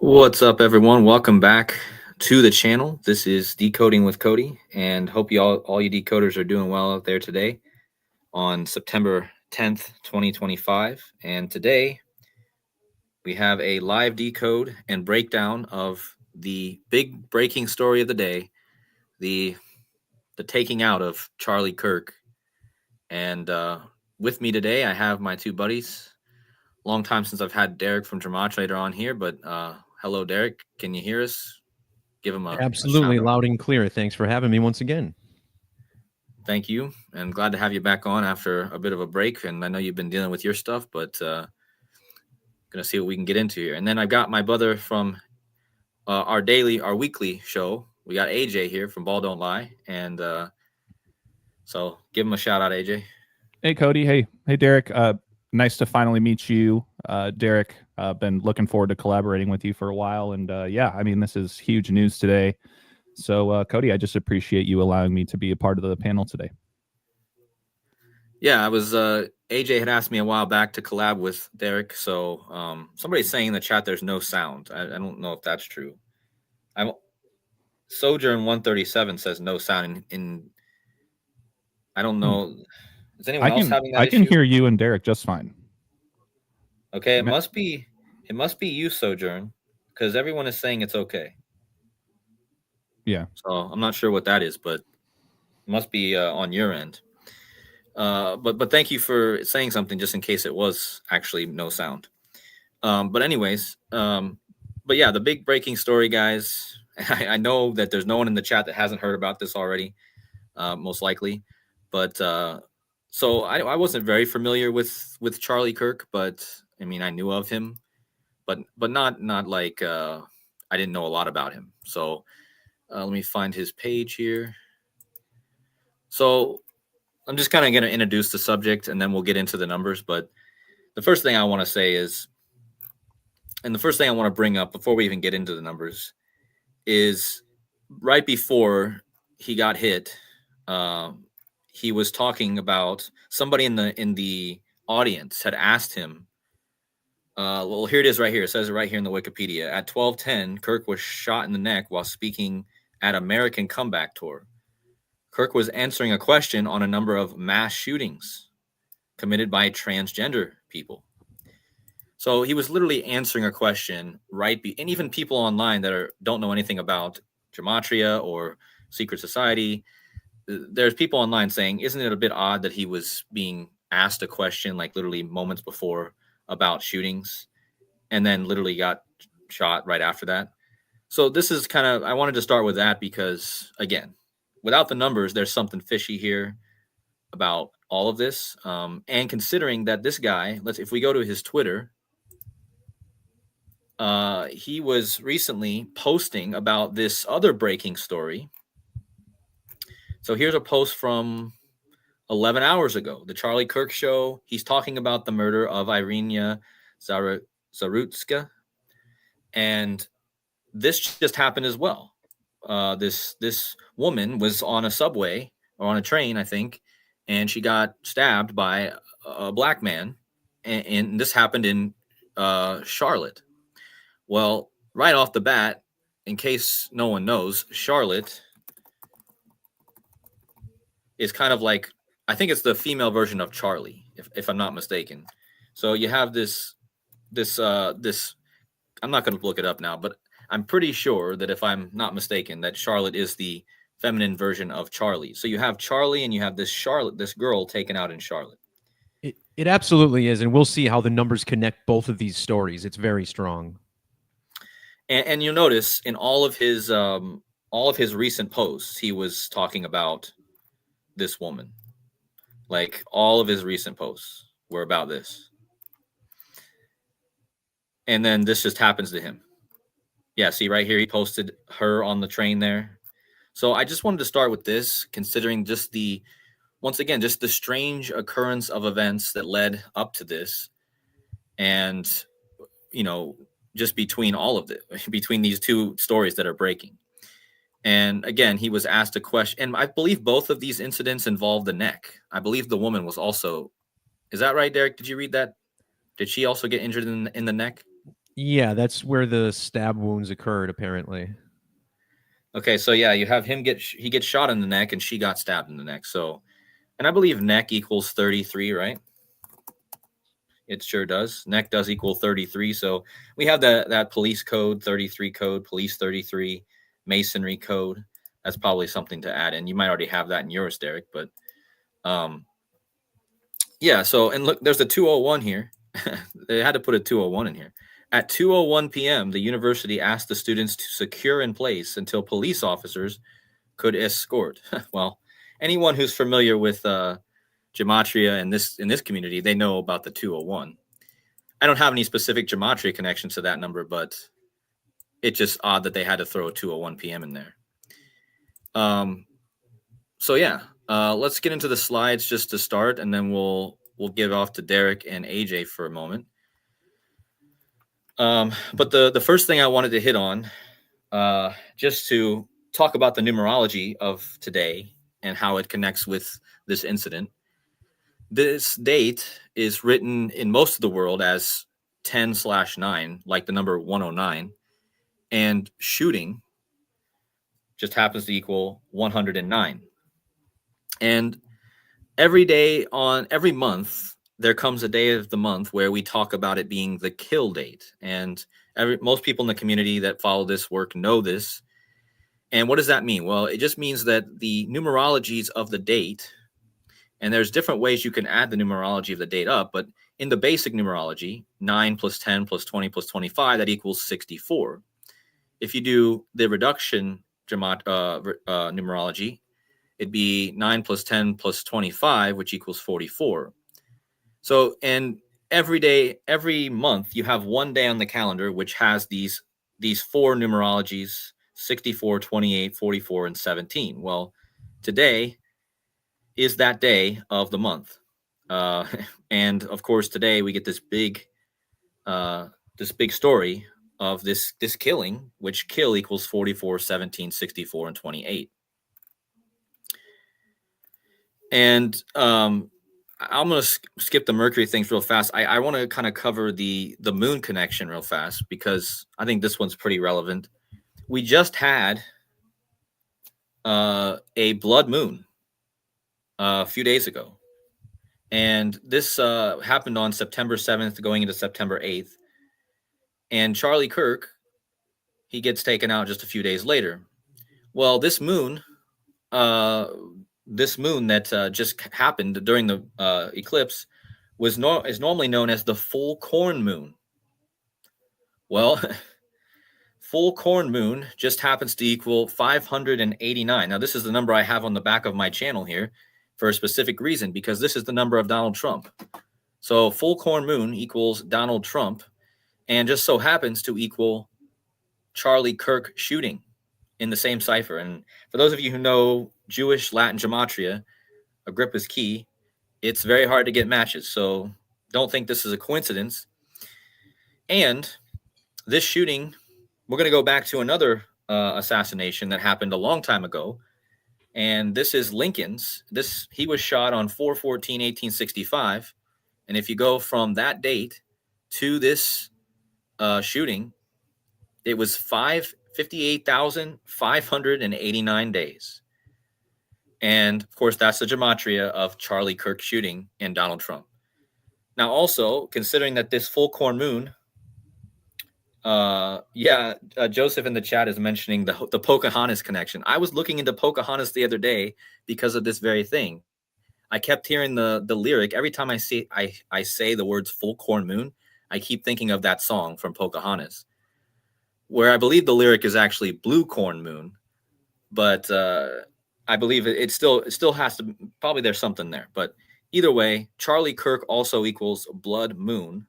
What's up, everyone? Welcome back to the channel. This is Decoding with Cody, and hope all you decoders are doing well out there today on September 10th, 2025. And today we have a live decode and breakdown of the big breaking story of the day, the taking out of Charlie Kirk. And with me today, I have my two buddies. Long time since I've had Derek from Gematria on here, but hello, Derek. Can you hear us? Give him a Absolutely, shout out. loud and clear. Thanks for having me once again. Thank you, and glad to have you back on after a bit of a break. And I know you've been dealing with your stuff, but gonna see what we can get into here. And then I've got my brother from our weekly show. We got AJ here from Ball Don't Lie, and so give him a shout out, AJ. Hey, Cody. Hey, Derek. Nice to finally meet you, Derek. Been looking forward to collaborating with you for a while, and yeah, I mean, this is huge news today. So, Cody, I just appreciate you allowing me to be a part of the panel today. Yeah, I was. AJ had asked me a while back to collab with Derek. So somebody's saying in the chat there's no sound. I don't know if that's true. Sojourn 137 says no sound. In I don't know. Is anyone else having that I can issue? hear you and Derek just fine. Okay, it must be you, Sojourn, because everyone is saying it's okay. Yeah. So I'm not sure what that is, but it must be on your end. But thank you for saying something just in case it was actually no sound. But anyways, but yeah, the big breaking story, guys. I know that there's no one in the chat that hasn't heard about this already, most likely. But so I wasn't very familiar with Charlie Kirk, but I mean I knew of him, but not like I didn't know a lot about him. So let me find his page here. So I'm just kind of going to introduce the subject and then we'll get into the numbers. But the first thing I want to say is, and the first thing I want to bring up before we even get into the numbers is right before he got hit, he was talking about somebody in the audience had asked him. Well, here it is right here. It says it right here in the Wikipedia. At 12:10, Kirk was shot in the neck while speaking at American Comeback Tour. Kirk was answering a question on a number of mass shootings committed by transgender people. So he was literally answering a question and even people online that don't know anything about Gematria or secret society, there's people online saying, isn't it a bit odd that he was being asked a question like literally moments before about shootings and then literally got shot right after that? So this is I wanted to start with that because, again, without the numbers, there's something fishy here about all of this. And considering that this guy, if we go to his Twitter, he was recently posting about this other breaking story. So here's a post from 11 hours ago. The Charlie Kirk show. He's talking about the murder of Irina Zarutska. And this just happened as well. This woman was on a subway or on a train, I think, and she got stabbed by a black man. And this happened in Charlotte. Well, right off the bat, in case no one knows, Charlotte is kind of like, I think it's the female version of Charlie, if I'm not mistaken. So you have this, I'm not going to look it up now, but I'm pretty sure that if I'm not mistaken, that Charlotte is the feminine version of Charlie. So you have Charlie and you have this girl taken out in Charlotte. It absolutely is, and we'll see how the numbers connect both of these stories. It's very strong. And you'll notice in all of his recent posts, he was talking about this woman. Like all of his recent posts were about this. And then this just happens to him. Yeah, see right here, he posted her on the train there. So I just wanted to start with this, considering just once again, just the strange occurrence of events that led up to this. And, just between all of it, between these two stories that are breaking. And again, he was asked a question, and I believe both of these incidents involved the neck. I believe the woman was also, is that right, Derek? Did you read that? Did she also get injured in the neck? Yeah, that's where the stab wounds occurred, apparently. Okay, so yeah, you have him he gets shot in the neck, and she got stabbed in the neck. So, and I believe neck equals 33, right? It sure does. Neck does equal 33. So we have that police code 33 code, police 33, masonry code. That's probably something to add in. You might already have that in yours, Derek, but um, yeah. So, and look, there's a 201 here. They had to put a 201 in here. At 2:01 p.m., the university asked the students to secure in place until police officers could escort. Well, anyone who's familiar with gematria in this community, they know about the 201. I don't have any specific gematria connections to that number, but it's just odd that they had to throw a 2:01 p.m. in there. So yeah, let's get into the slides just to start, and then we'll give off to Derek and AJ for a moment. But the first thing I wanted to hit on, just to talk about the numerology of today and how it connects with this incident. This date is written in most of the world as 10/9, like the number 109, and shooting just happens to equal 109. And every month, there comes a day of the month where we talk about it being the kill date. And most people in the community that follow this work know this. And what does that mean? Well, it just means that the numerologies of the date, and there's different ways you can add the numerology of the date up, but in the basic numerology, 9 plus 10 plus 20 plus 25, that equals 64. If you do the reduction numerology, it'd be 9 plus 10 plus 25, which equals 44. So, and every month, you have one day on the calendar which has these four numerologies: 64, 28, 44, and 17. Well, today is that day of the month. And of course, today we get this big story of this killing, which kill equals 44, 17, 64, and 28. And I'm going to skip the Mercury things real fast. I want to kind of cover the moon connection real fast, because I think this one's pretty relevant. We just had a blood moon a few days ago. And this happened on September 7th going into September 8th. And Charlie Kirk, he gets taken out just a few days later. Well, this moon that just happened during the eclipse is normally known as the full corn moon. Well, full corn moon just happens to equal 589. Now, this is the number I have on the back of my channel here for a specific reason, because this is the number of Donald Trump. So full corn moon equals Donald Trump, and just so happens to equal Charlie Kirk shooting in the same cipher. And for those of you who know Jewish Latin gematria, Agrippa's key, it's very hard to get matches. So don't think this is a coincidence. And this shooting, we're going to go back to another assassination that happened a long time ago. And this is Lincoln's. He was shot on 4/14/1865. And if you go from that date to this shooting, it was 58,589 days. And of course, that's the gematria of Charlie Kirk shooting and Donald Trump. Now, also considering that this full corn moon, Joseph in the chat is mentioning the Pocahontas connection. I was looking into Pocahontas the other day because of this very thing. I kept hearing the lyric every time I say the words full corn moon. I keep thinking of that song from Pocahontas, where I believe the lyric is actually blue corn moon, but I believe it still has to, probably there's something there. But either way, Charlie Kirk also equals blood moon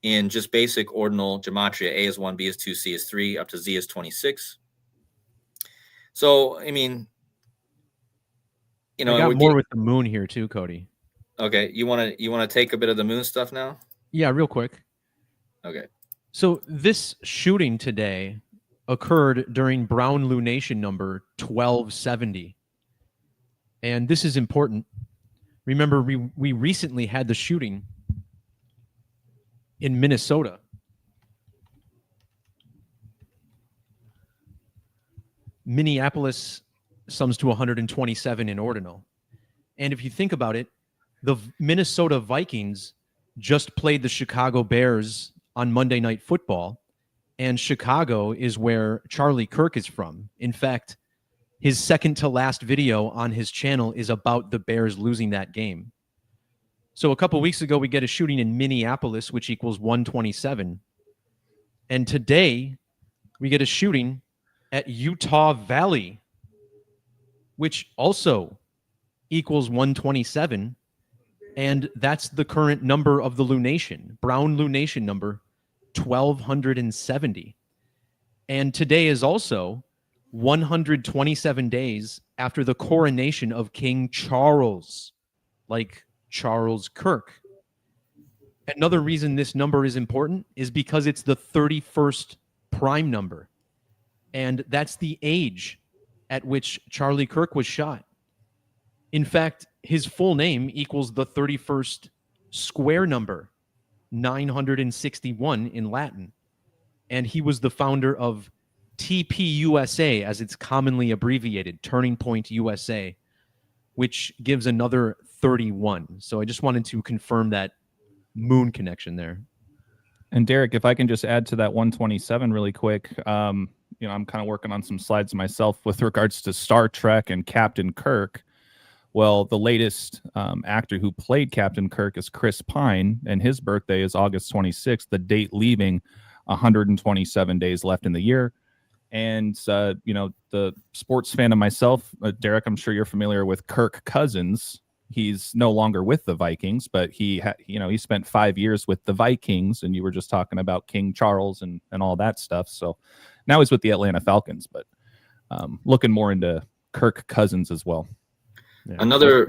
in just basic ordinal gematria. A is 1, B is 2, C is 3, up to Z is 26. So, I mean, I got more with the moon here too, Cody. Okay, you want to take a bit of the moon stuff now? Yeah, real quick. Okay. So this shooting today occurred during Brown lunation number 1270. And this is important. Remember, we recently had the shooting in Minnesota. Minneapolis sums to 127 in ordinal. And if you think about it, the Minnesota Vikings just played the Chicago Bears on Monday Night Football, and Chicago is where Charlie Kirk is from. In fact, his second to last video on his channel is about the Bears losing that game. So a couple weeks ago, we get a shooting in Minneapolis, which equals 127. And today, we get a shooting at Utah Valley, which also equals 127. And that's the current number of the lunation, Brown lunation number 1270. And today is also 127 days after the coronation of King Charles, like Charles Kirk. Another reason this number is important is because it's the 31st prime number. And that's the age at which Charlie Kirk was shot. In fact, his full name equals the 31st square number, 961 in Latin. And he was the founder of TPUSA, as it's commonly abbreviated, Turning Point USA, which gives another 31. So I just wanted to confirm that moon connection there. And Derek, if I can just add to that 127 really quick, I'm kind of working on some slides myself with regards to Star Trek and Captain Kirk. Well, the latest actor who played Captain Kirk is Chris Pine, and his birthday is August 26th, the date leaving 127 days left in the year. And, the sports fan of myself, Derek, I'm sure you're familiar with Kirk Cousins. He's no longer with the Vikings, but he spent 5 years with the Vikings, and you were just talking about King Charles and all that stuff. So now he's with the Atlanta Falcons, but looking more into Kirk Cousins as well. Yeah, Another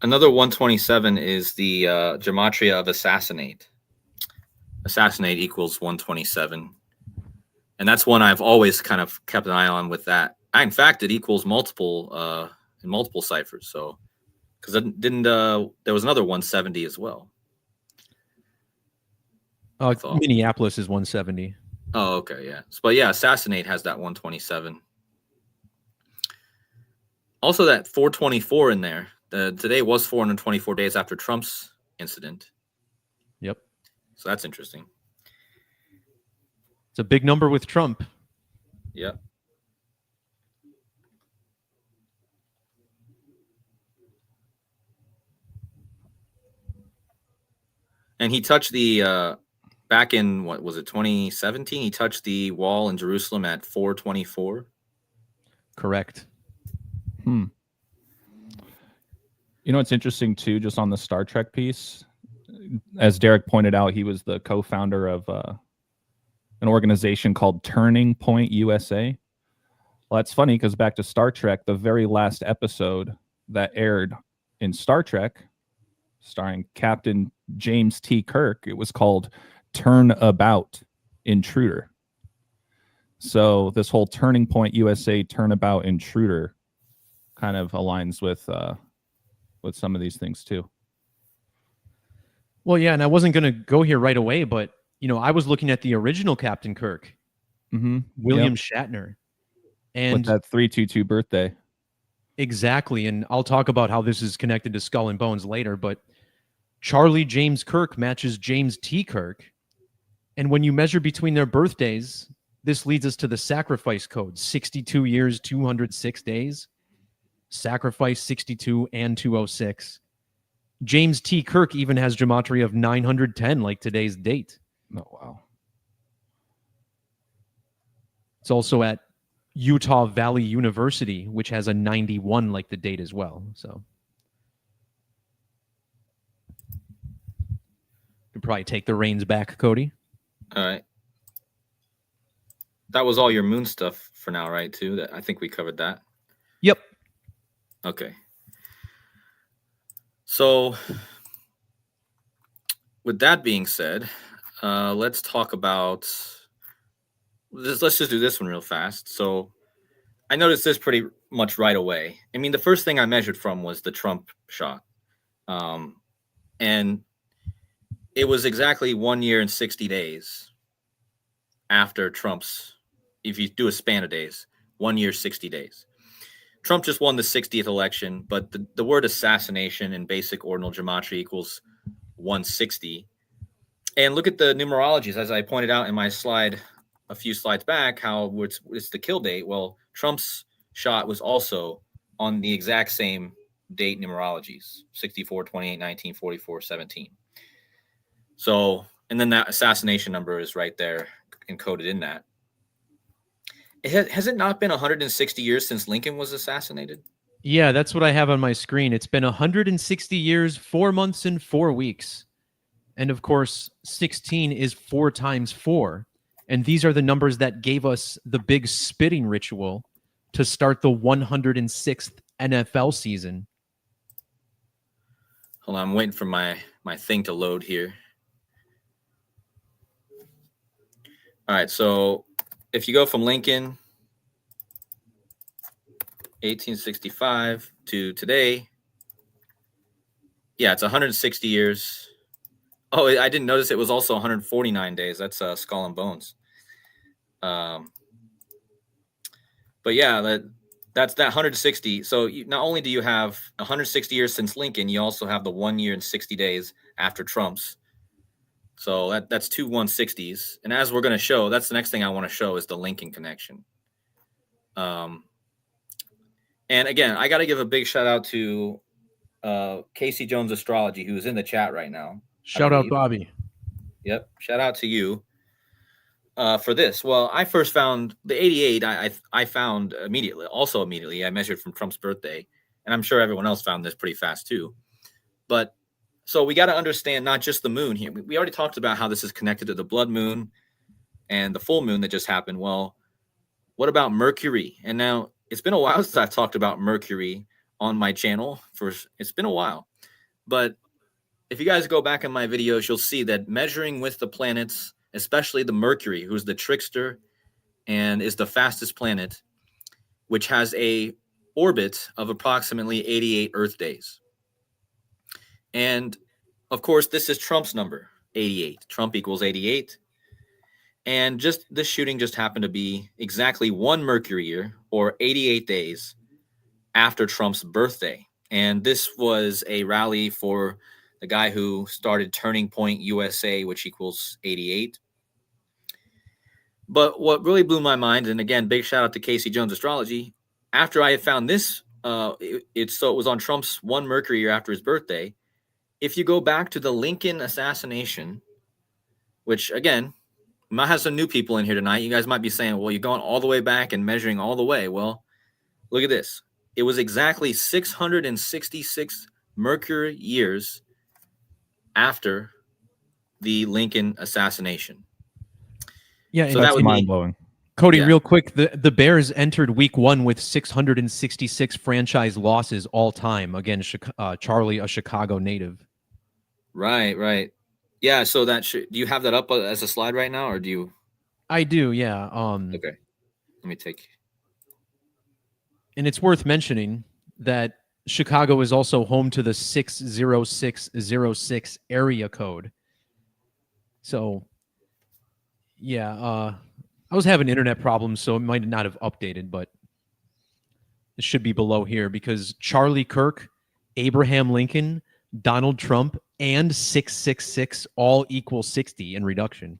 127 is the gematria of assassinate. Assassinate equals 127. And that's one I've always kind of kept an eye on with that. In fact, it equals multiple in multiple ciphers. So, because there was another 170 as well. Minneapolis is 170. Oh, okay, yeah. But yeah, assassinate has that 127. Also, that 424 in there. Today was 424 days after Trump's incident. Yep. So that's interesting. It's a big number with Trump. Yep. And he touched the back in, what was it, 2017? He touched the wall in Jerusalem at 424. Correct. It's interesting too, just on the Star Trek piece, as Derek pointed out, he was the co-founder of an organization called Turning Point USA. Well, that's funny because back to Star Trek, the very last episode that aired in Star Trek, starring Captain James T. Kirk, it was called Turnabout Intruder. So this whole Turning Point USA, Turnabout Intruder kind of aligns with some of these things too. Well, yeah, and I wasn't going to go here right away, but I was looking at the original Captain Kirk, William Shatner, and with that 322 birthday. Exactly, and I'll talk about how this is connected to Skull and Bones later. But Charlie James Kirk matches James T. Kirk, and when you measure between their birthdays, this leads us to the sacrifice code: 62 years, 206 days. Sacrifice 62 and 206. James T. Kirk even has gematria of 910, like today's date. Oh, wow. It's also at Utah Valley University, which has a 91, like the date as well. So you can probably take the reins back, Cody. All right. That was all your moon stuff for now, right? Too. I think we covered that. Yep. Okay. So, with that being said, let's talk about this. Let's just do this one real fast. So, I noticed this pretty much right away. I mean, the first thing I measured from was the Trump shot. And it was exactly 1 year and 60 days after Trump's, if you do a span of days, 1 year, 60 days. Trump just won the 60th election, but the word assassination in basic ordinal gematria equals 160. And look at the numerologies, as I pointed out in my slide a few slides back, how it's the kill date. Well, Trump's shot was also on the exact same date numerologies, 64, 28, 19, 44, 17. So, and then that assassination number is right there encoded in that. Has it not been 160 years since Lincoln was assassinated? Yeah, that's what I have on my screen. It's been 160 years, 4 months, and 4 weeks. And of course, 16 is 4 times 4. And these are the numbers that gave us the big spitting ritual to start the 106th NFL season. Hold on, I'm waiting for my thing to load here. All right, so if you go from Lincoln 1865 to today, yeah, it's 160 years. Oh, I didn't notice it was also 149 days. That's Skull and Bones. But yeah, that's that 160. So not only do you have 160 years since Lincoln, you also have the 1 year and 60 days after Trump's. So that's 2 160s. And as we're going to show, that's the next thing I want to show is the Lincoln connection. And again, I got to give a big shout out to Casey Jones Astrology, who's in the chat right now. Shout out, Bobby. Yep. Shout out to you for this. Well, I first found the 88. I found immediately. I measured from Trump's birthday. And I'm sure everyone else found this pretty fast too. But so we got to understand not just the moon here. We already talked about how this is connected to the blood moon and the full moon that just happened. Well, what about Mercury? And now it's been a while since I've talked about Mercury on my channel. It's been a while. But if you guys go back in my videos, you'll see that measuring with the planets, especially the Mercury, who's the trickster and is the fastest planet, which has a orbit of approximately 88 Earth days. And of course, this is Trump's number, 88. Trump equals 88. And just this shooting just happened to be exactly 1 Mercury year or 88 days after Trump's birthday. And this was a rally for the guy who started Turning Point USA, which equals 88. But what really blew my mind, and again, big shout out to Casey Jones Astrology, after I had found this, it was on Trump's 1 Mercury year after his birthday. If you go back to the Lincoln assassination, which again, might have some new people in here tonight. You guys might be saying, well, you're going all the way back and measuring all the way. Well, look at this. It was exactly 666 Mercury years after the Lincoln assassination. Yeah, so that would mind be blowing. Cody, Yeah. real quick, the Bears entered week 1 with 666 franchise losses all time. Again, Charlie, a Chicago native. Right. Yeah, so do you have that up as a slide right now, or do you? I do, yeah. Okay, let me take. And it's worth mentioning that Chicago is also home to the 60606 area code. So, yeah, I was having internet problems, so it might not have updated, but it should be below here because Charlie Kirk, Abraham Lincoln, Donald Trump, and 666 all equal 60 in reduction.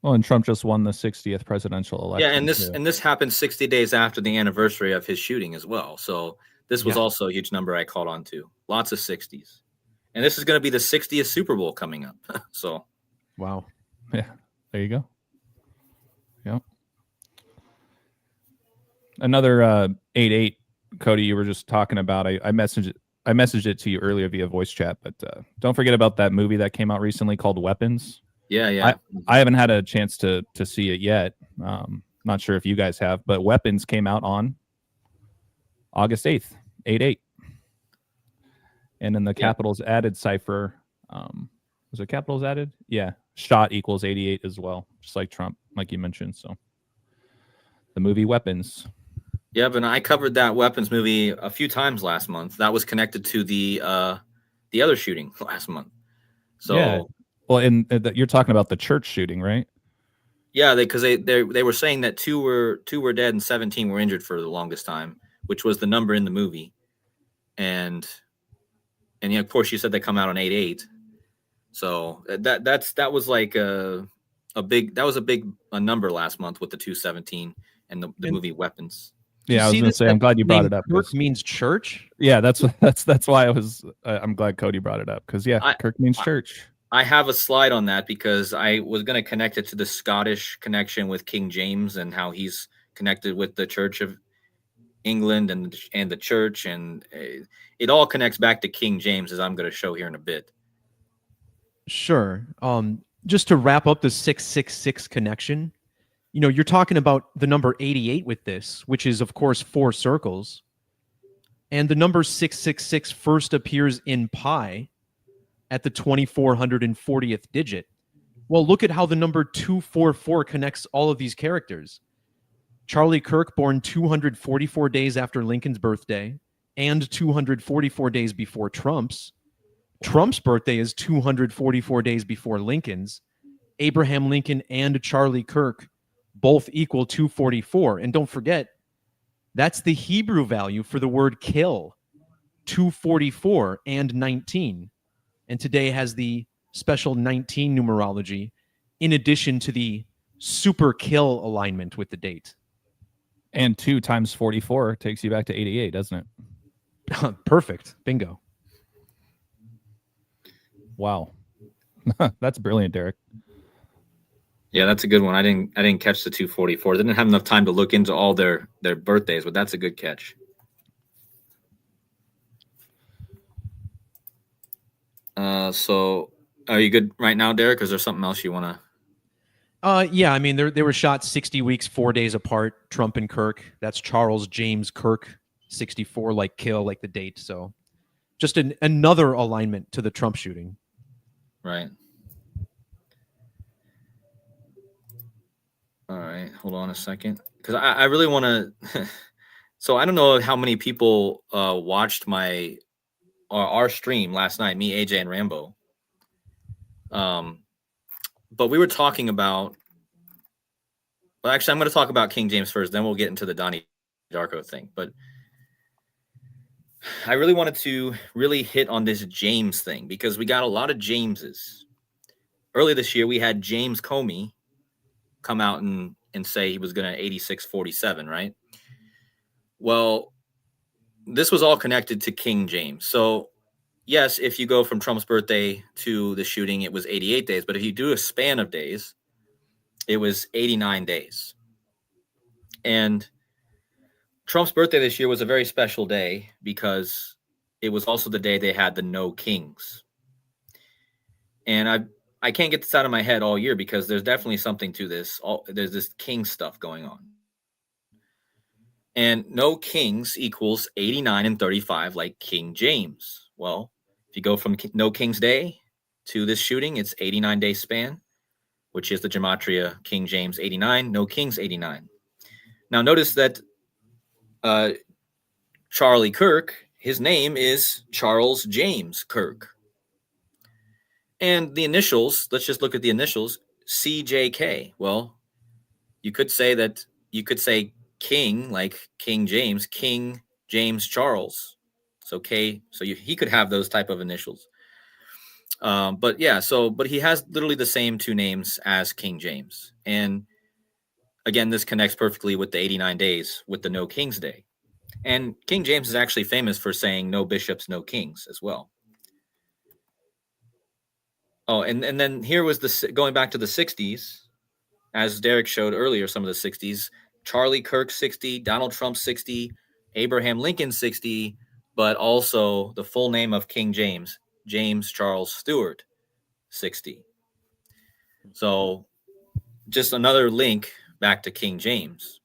Well, and Trump just won the 60th presidential election. Yeah, and this happened 60 days after the anniversary of his shooting as well. So this was also a huge number I caught on to. Lots of 60s. And this is going to be the 60th Super Bowl coming up. So wow. Yeah, there you go. Yep. Another 88, Cody, you were just talking about. I messaged it to you earlier via voice chat, but don't forget about that movie that came out recently called Weapons. Yeah. I haven't had a chance to see it yet. Not sure if you guys have, but Weapons came out on August 8th, 8/8. And then the capitals added cipher. Was it capitals added? Yeah. Shot equals 88 as well, just like Trump, like you mentioned. So the movie Weapons. Yeah, but I covered that Weapons movie a few times last month. That was connected to the other shooting last month. So yeah. Well, you're talking about the church shooting, right? Yeah, they were saying that two were dead and 17 were injured for the longest time, which was the number in the movie. And yeah, of course, you said they come out on 8/8. So that was like a big number last month with the 217 and the movie Weapons. Yeah, I was going to say, I'm glad you brought it up. Kirk means church. Yeah, that's why I was. I'm glad Cody brought it up because Kirk means church. I have a slide on that because I was going to connect it to the Scottish connection with King James and how he's connected with the Church of England and the church, and it all connects back to King James, as I'm going to show here in a bit. Sure. Just to wrap up the 666 connection, you're talking about the number 88 with this, which is of course 4 circles, and the number 666 first appears in pi at the 2440th digit. Well, look at how the number 244 connects all of these characters. Charlie Kirk, born 244 days after Lincoln's birthday and 244 days before Trump's. Trump's birthday is 244 days before Lincoln's. Abraham Lincoln and Charlie Kirk both equal 244. And don't forget, that's the Hebrew value for the word kill, 244 and 19. And today has the special 19 numerology in addition to the super kill alignment with the date. And 2 times 44 takes you back to 88, doesn't it? Perfect. Bingo. Wow. That's brilliant, Derek. Yeah, that's a good one. I didn't catch the 244. Didn't have enough time to look into all their birthdays, but that's a good catch. So are you good right now, Derek? Or is there something else you want to? Yeah, I mean, they were shot 60 weeks, 4 days apart, Trump and Kirk. That's Charles James Kirk, 64, like kill, like the date. So just another alignment to the Trump shooting. Right. All right. Hold on a second. Because I really want to. So I don't know how many people watched our stream last night, me, AJ, and Rambo. But we were talking about. Well, actually, I'm going to talk about King James first. Then we'll get into the Donnie Darko thing. But I really wanted to really hit on this James thing because we got a lot of Jameses. Early this year, we had James Comey come out and say he was going to 86-47, right? Well, this was all connected to King James. So, yes, if you go from Trump's birthday to the shooting, it was 88 days. But if you do a span of days, it was 89 days. And Trump's birthday this year was a very special day because it was also the day they had the No Kings. And I can't get this out of my head all year because there's definitely something to this. There's this king stuff going on. And No Kings equals 89 and 35 like King James. Well, if you go from No King's Day to this shooting, it's 89-day span, which is the gematria King James 89, No Kings 89. Now notice that Charlie Kirk, his name is Charles James Kirk. And the initials, let's just look at the initials, CJK. Well, you could say King, like King James Charles. So he could have those type of initials. But he has literally the same 2 names as King James. And again, this connects perfectly with the 89 days with the No King's Day. And King James is actually famous for saying no bishops, no kings as well. Oh, and then here was going back to the 60s, as Derek showed earlier, some of the 60s, Charlie Kirk 60, Donald Trump 60, Abraham Lincoln 60, but also the full name of King James, James Charles Stewart 60. So just another link back to King James.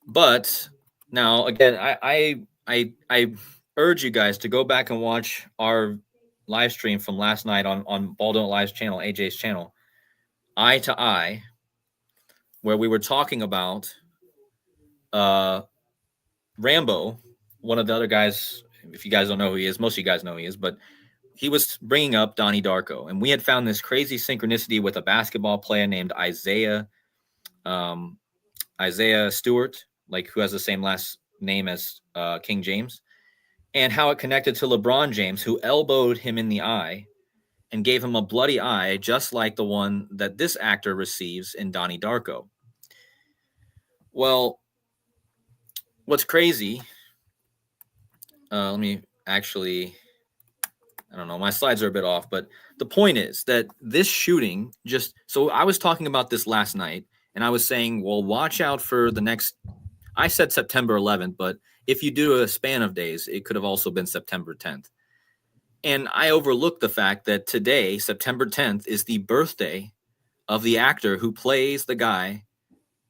But now again, I urge you guys to go back and watch our live stream from last night on Baldo Live's channel, AJ's channel, Eye to Eye, where we were talking about Rambo, one of the other guys. If you guys don't know who he is, most of you guys know who he is, but he was bringing up Donnie Darko, and we had found this crazy synchronicity with a basketball player named Isaiah Stewart, like who has the same last name as King James, and how it connected to LeBron James, who elbowed him in the eye and gave him a bloody eye, just like the one that this actor receives in Donnie Darko. Well, what's crazy, let me actually, I don't know, my slides are a bit off, but the point is that this shooting so I was talking about this last night, and I was saying, well, watch out for the next, I said September 11th, but if you do a span of days, it could have also been September 10th. And I overlooked the fact that today, September 10th, is the birthday of the actor who plays the guy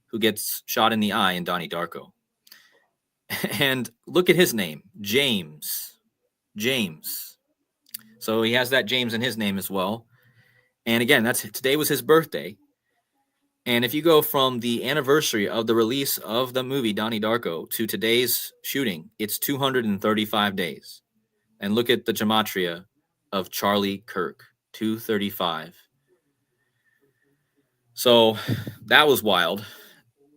who gets shot in the eye in Donnie Darko. And look at his name, James. So he has that James in his name as well. And again, today was his birthday. And if you go from the anniversary of the release of the movie Donnie Darko to today's shooting, it's 235 days. And look at the gematria of Charlie Kirk, 235. So that was wild.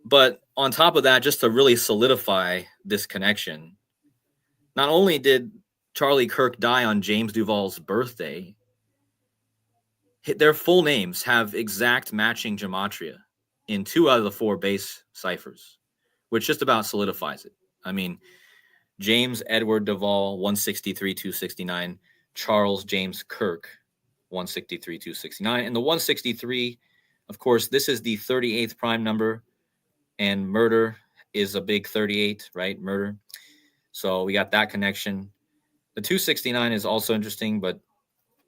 But on top of that, just to really solidify this connection, not only did Charlie Kirk die on James Duvall's birthday, their full names have exact matching gematria in 2 out of the 4 base ciphers, which just about solidifies it. I mean, James Edward Duvall, 163, 269, Charles James Kirk, 163, 269. And the 163, of course, this is the 38th prime number, and murder is a big 38, right? Murder. So we got that connection. The 269 is also interesting, but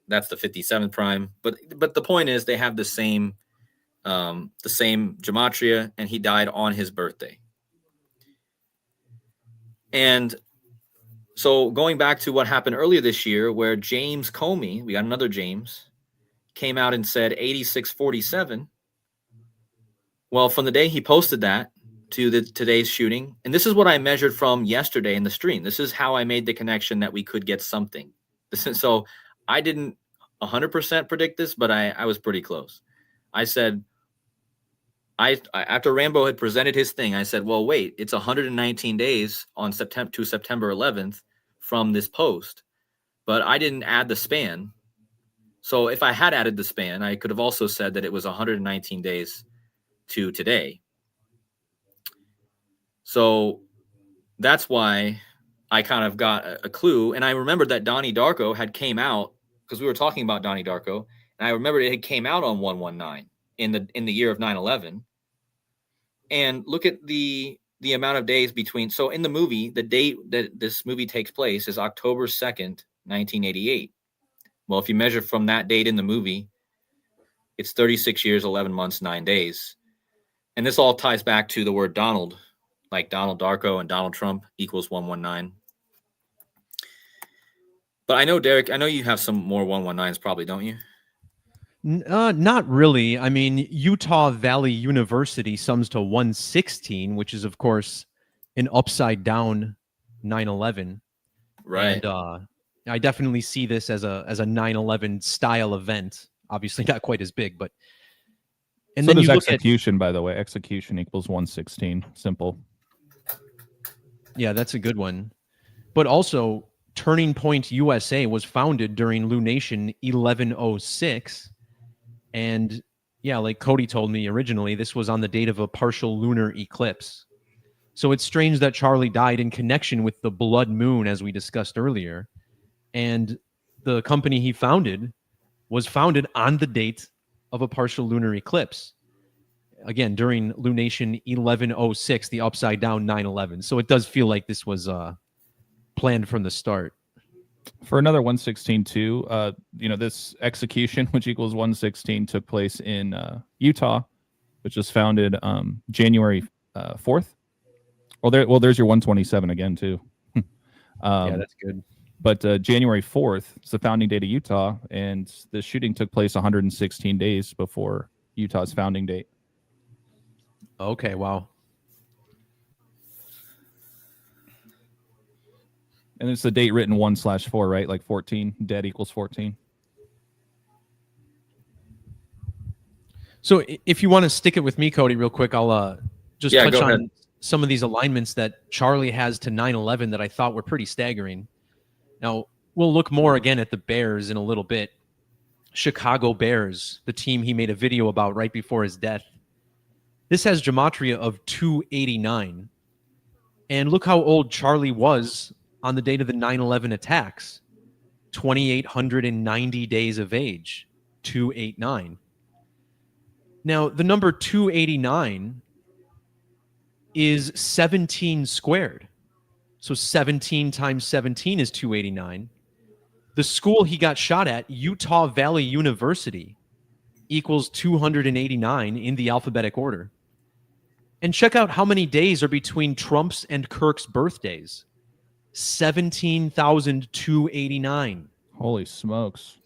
that's the 57th prime. But the point is, they have the same gematria, and he died on his birthday. And so going back to what happened earlier this year, where James Comey, we got another James, came out and said 8647. Well, from the day he posted that to today's shooting, and this is what I measured from yesterday in the stream. This is how I made the connection that we could get something. So I didn't 100% predict this, but I was pretty close. I said, after Rambo had presented his thing, I said, well, wait, it's 119 days on September 11th from this post, but I didn't add the span. So if I had added the span, I could have also said that it was 119 days to today. So that's why I kind of got a clue. And I remembered that Donnie Darko had came out, because we were talking about Donnie Darko, and I remembered it had came out on 119 in the year of 9/11. And look at the amount of days between. So in the movie, the date that this movie takes place is October 2nd, 1988. Well, if you measure from that date in the movie, it's 36 years, 11 months, 9 days. And this all ties back to the word Donald, like Donald Darko and Donald Trump equals 119. But I know, Derek, I know you have some more 119s probably, don't you? Not really. I mean, Utah Valley University sums to 116, which is, of course, an upside down 9/11. Right. And I definitely see this as a 9/11 style event. Obviously, not quite as big, but. And so then does execution, by the way. Execution equals 116. Simple. Yeah, that's a good one. But also, Turning Point USA was founded during lunation 1106. And yeah, like Cody told me originally, this was on the date of a partial lunar eclipse. So it's strange that Charlie died in connection with the blood moon, as we discussed earlier. And the company he founded was founded on the date of a partial lunar eclipse. Again, during lunation 1106, the upside down 9/11. So it does feel like this was planned from the start. For another 116 too, this execution, which equals 116, took place in Utah, which was founded January 4th. There's your 127 again too. Yeah, that's good. But January 4th is the founding date of Utah, and the shooting took place 116 days before Utah's founding date. Okay, wow. And it's the date written 1/4, right? Like 14, dead equals 14. So if you want to stick it with me, Cody, real quick, I'll just touch go on ahead. some of these alignments that Charlie has to 9/11 that I thought were pretty staggering. Now, we'll look more again at the Bears in a little bit. Chicago Bears, the team he made a video about right before his death. This has gematria of 289. And look how old Charlie was on the date of the 9/11 attacks. 2,890 days of age, 289. Now, the number 289 is 17 squared. So 17 times 17 is 289. The school he got shot at, Utah Valley University, equals 289 in the alphabetic order. And check out how many days are between Trump's and Kirk's birthdays. 17,289. Holy smokes.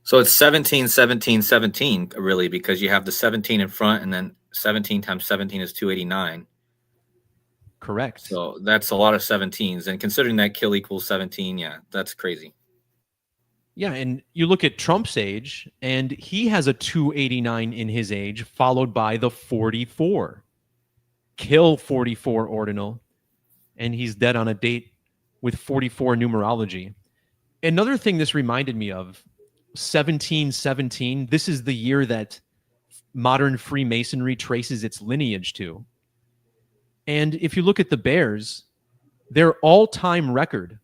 So it's 17, 17, 17, really, because you have the 17 in front, and then 17 times 17 is 289. Correct. So that's a lot of 17s. And considering that kill equals 17, yeah, that's crazy. Yeah, and you look at Trump's age, and he has a 289 in his age, followed by the 44. Kill 44 ordinal, and he's dead on a date with 44 numerology. Another thing this reminded me of, 1717, this is the year that modern Freemasonry traces its lineage to. And if you look at the Bears, their all-time record,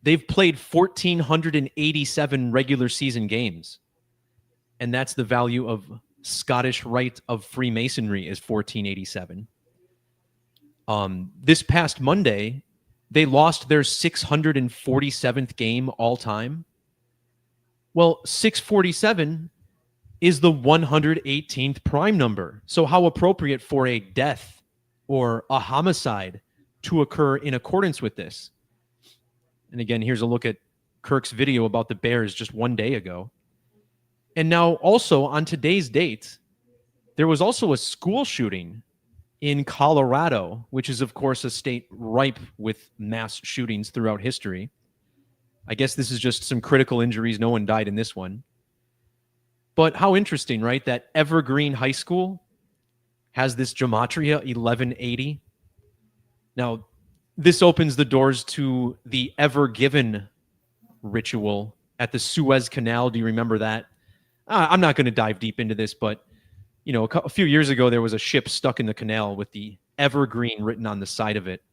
they've played 1,487 regular season games. And that's the value of Scottish Rite of Freemasonry is 1487. This past Monday, they lost their 647th game all time. Well, 647 is the 118th prime number. So how appropriate for a death or a homicide to occur in accordance with this. And again, here's a look at Kirk's video about the Bears just one day ago. And now also on today's date, there was also a school shooting in Colorado, which is, of course, a state ripe with mass shootings throughout history. I guess this is just some critical injuries. No one died in this one. But how interesting, right? That Evergreen High School has this gematria 1180. Now, this opens the doors to the Ever Given ritual at the Suez Canal. Do you remember that? I'm not going to dive deep into this, but you know, a few years ago, there was a ship stuck in the canal with the Evergreen written on the side of it.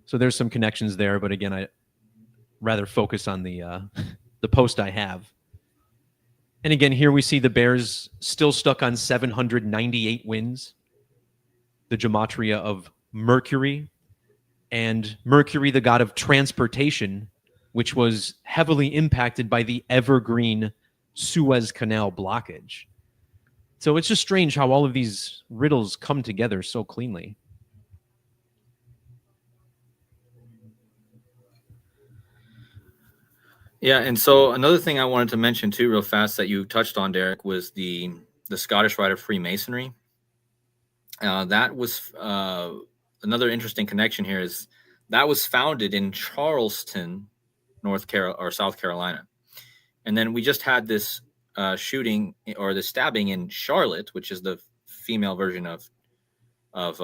So there's some connections there, but again, I rather focus on the post I have. And again, here we see the Bears still stuck on 798 wins. The gematria of Mercury, and Mercury, the god of transportation, which was heavily impacted by the Evergreen Suez Canal blockage. So it's just strange how all of these riddles come together so cleanly. Yeah, and so another thing I wanted to mention too, real fast, that you touched on, Derek, was the Scottish Rite of Freemasonry. That was another interesting connection here. Is that was founded in Charleston, South Carolina, and then we just had this shooting or the stabbing in Charlotte, which is the female version of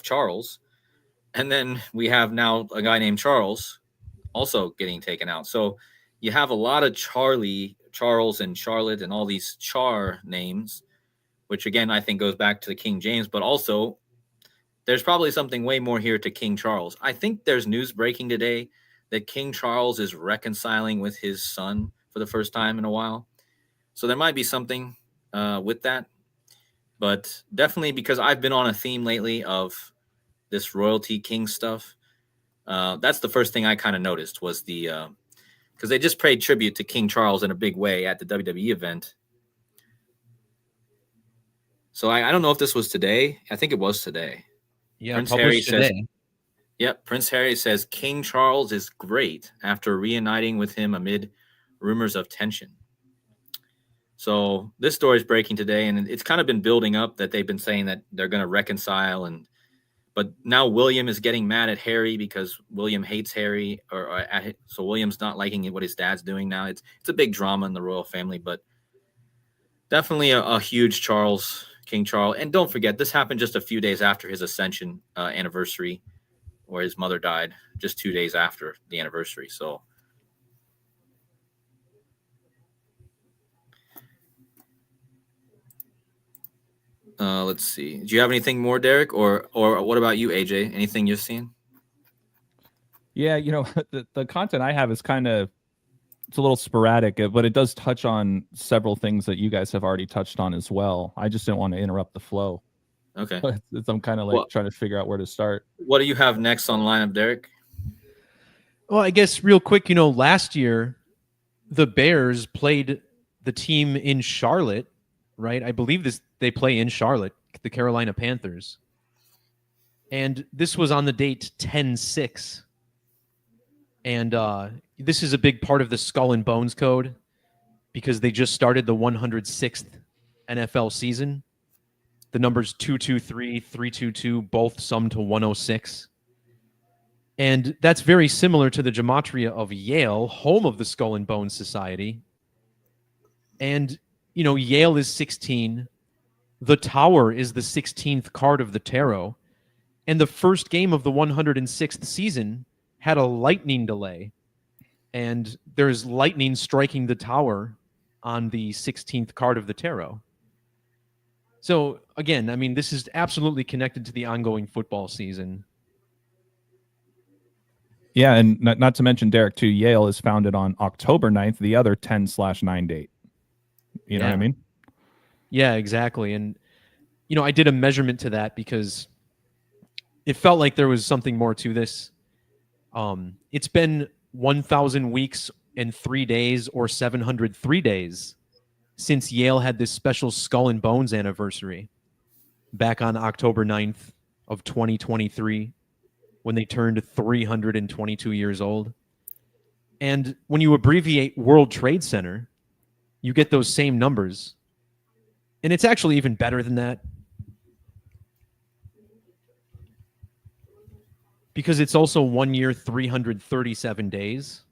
Charles, and then we have now a guy named Charles also getting taken out. So you have a lot of Charles, and Charlotte, and all these Char names, which again I think goes back to the King James, but also there's probably something way more here to King Charles. I think there's news breaking today that King Charles is reconciling with his son for the first time in a while. So there might be something with that. But definitely, because I've been on a theme lately of this royalty king stuff, that's the first thing I kind of noticed was because they just paid tribute to King Charles in a big way at the WWE event. So I don't know if this was today. I think it was today. Yeah, Prince published Harry today. says, yep, Prince Harry says King Charles is great after reuniting with him amid rumors of tension. So this story is breaking today, and it's kind of been building up that they've been saying that they're going to reconcile, But now William is getting mad at Harry because William hates Harry, so William's not liking what his dad's doing now. It's a big drama in the royal family, but definitely a huge King Charles. And don't forget, this happened just a few days after his ascension anniversary, where his mother died just 2 days after the anniversary. So let's see. Do you have anything more, Derek, or what about you, AJ? Anything you've seen? Yeah, the content I have is it's a little sporadic, but it does touch on several things that you guys have already touched on as well. I just didn't want to interrupt the flow. Okay. I'm kind of trying to figure out where to start. What do you have next on lineup, Derek? Well, I guess real quick, last year the Bears played the team in Charlotte, right? I believe they play in Charlotte, the Carolina Panthers. And this was on the date 10/6. And this is a big part of the Skull and Bones code because they just started the 106th NFL season. The numbers 223, 322 both sum to 106. And that's very similar to the gematria of Yale, home of the Skull and Bones Society. And, Yale is 16. The Tower is the 16th card of the tarot. And the first game of the 106th season had a lightning delay. And there's lightning striking the Tower on the 16th card of the tarot. So, again, this is absolutely connected to the ongoing football season. Yeah, and not to mention, Derek, too, Yale is founded on October 9th, the other 10/9 date. You know what I mean? Yeah, exactly. And, I did a measurement to that because it felt like there was something more to this. It's been 1,000 weeks and 3 days or 703 days since Yale had this special Skull and Bones anniversary back on October 9th of 2023 when they turned 322 years old. And when you abbreviate World Trade Center, you get those same numbers. And it's actually even better than that because it's also 1 year, 337 days.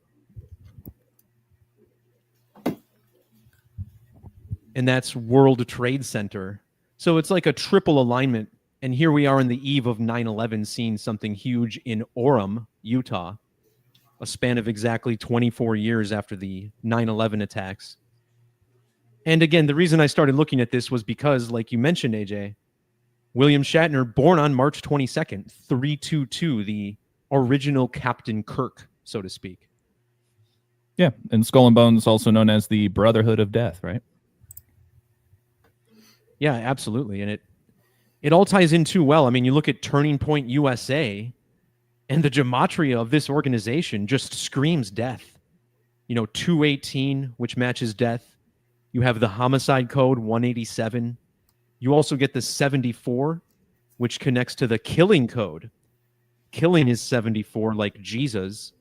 And that's World Trade Center. So it's like a triple alignment. And here we are on the eve of 9/11 seeing something huge in Orem, Utah, a span of exactly 24 years after the 9/11 attacks. And again, the reason I started looking at this was because, like you mentioned, AJ, William Shatner, born on March 22nd, 322, the original Captain Kirk, so to speak. Yeah, and Skull and Bones, also known as the Brotherhood of Death, right? Yeah, absolutely. And it all ties in too well. You look at Turning Point USA, and the gematria of this organization just screams death. 218, which matches death. You have the homicide code, 187. You also get the 74, which connects to the killing code. Killing is 74, like Jesus.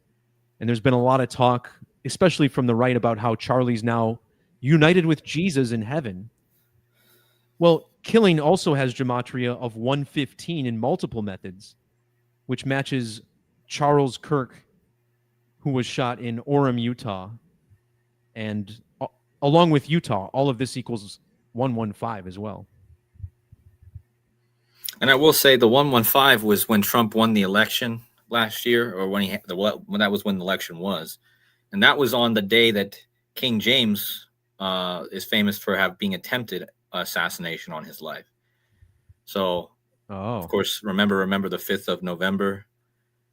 And there's been a lot of talk, especially from the right, about how Charlie's now united with Jesus in heaven. Well, killing also has gematria of 115 in multiple methods, which matches Charles Kirk, who was shot in Orem, Utah. And along with Utah, all of this equals 115 as well. And I will say the 115 was when Trump won the election last year, or when that was when the election was. And that was on the day that King James is famous for being attempted assassination on his life. So, of course, remember the 5th of November,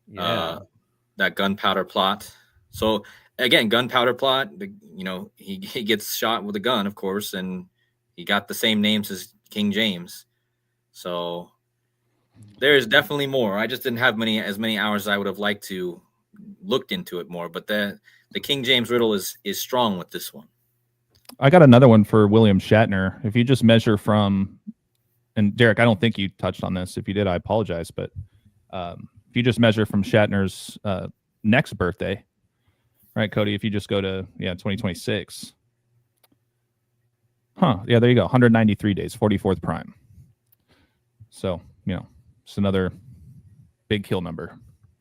that gunpowder plot. So again, gunpowder plot, he gets shot with a gun, of course, and he got the same names as King James. So there's definitely more. I just didn't have as many hours as I would have liked to looked into it more, but the King James riddle is strong with this one. I got another one for William Shatner. If you just measure from, and Derek, I don't think you touched on this. If you did, I apologize. But if you just measure from Shatner's next birthday, right, Cody? If you just go to 2026, there you go, 193 days, 44th prime. So it's another big kill number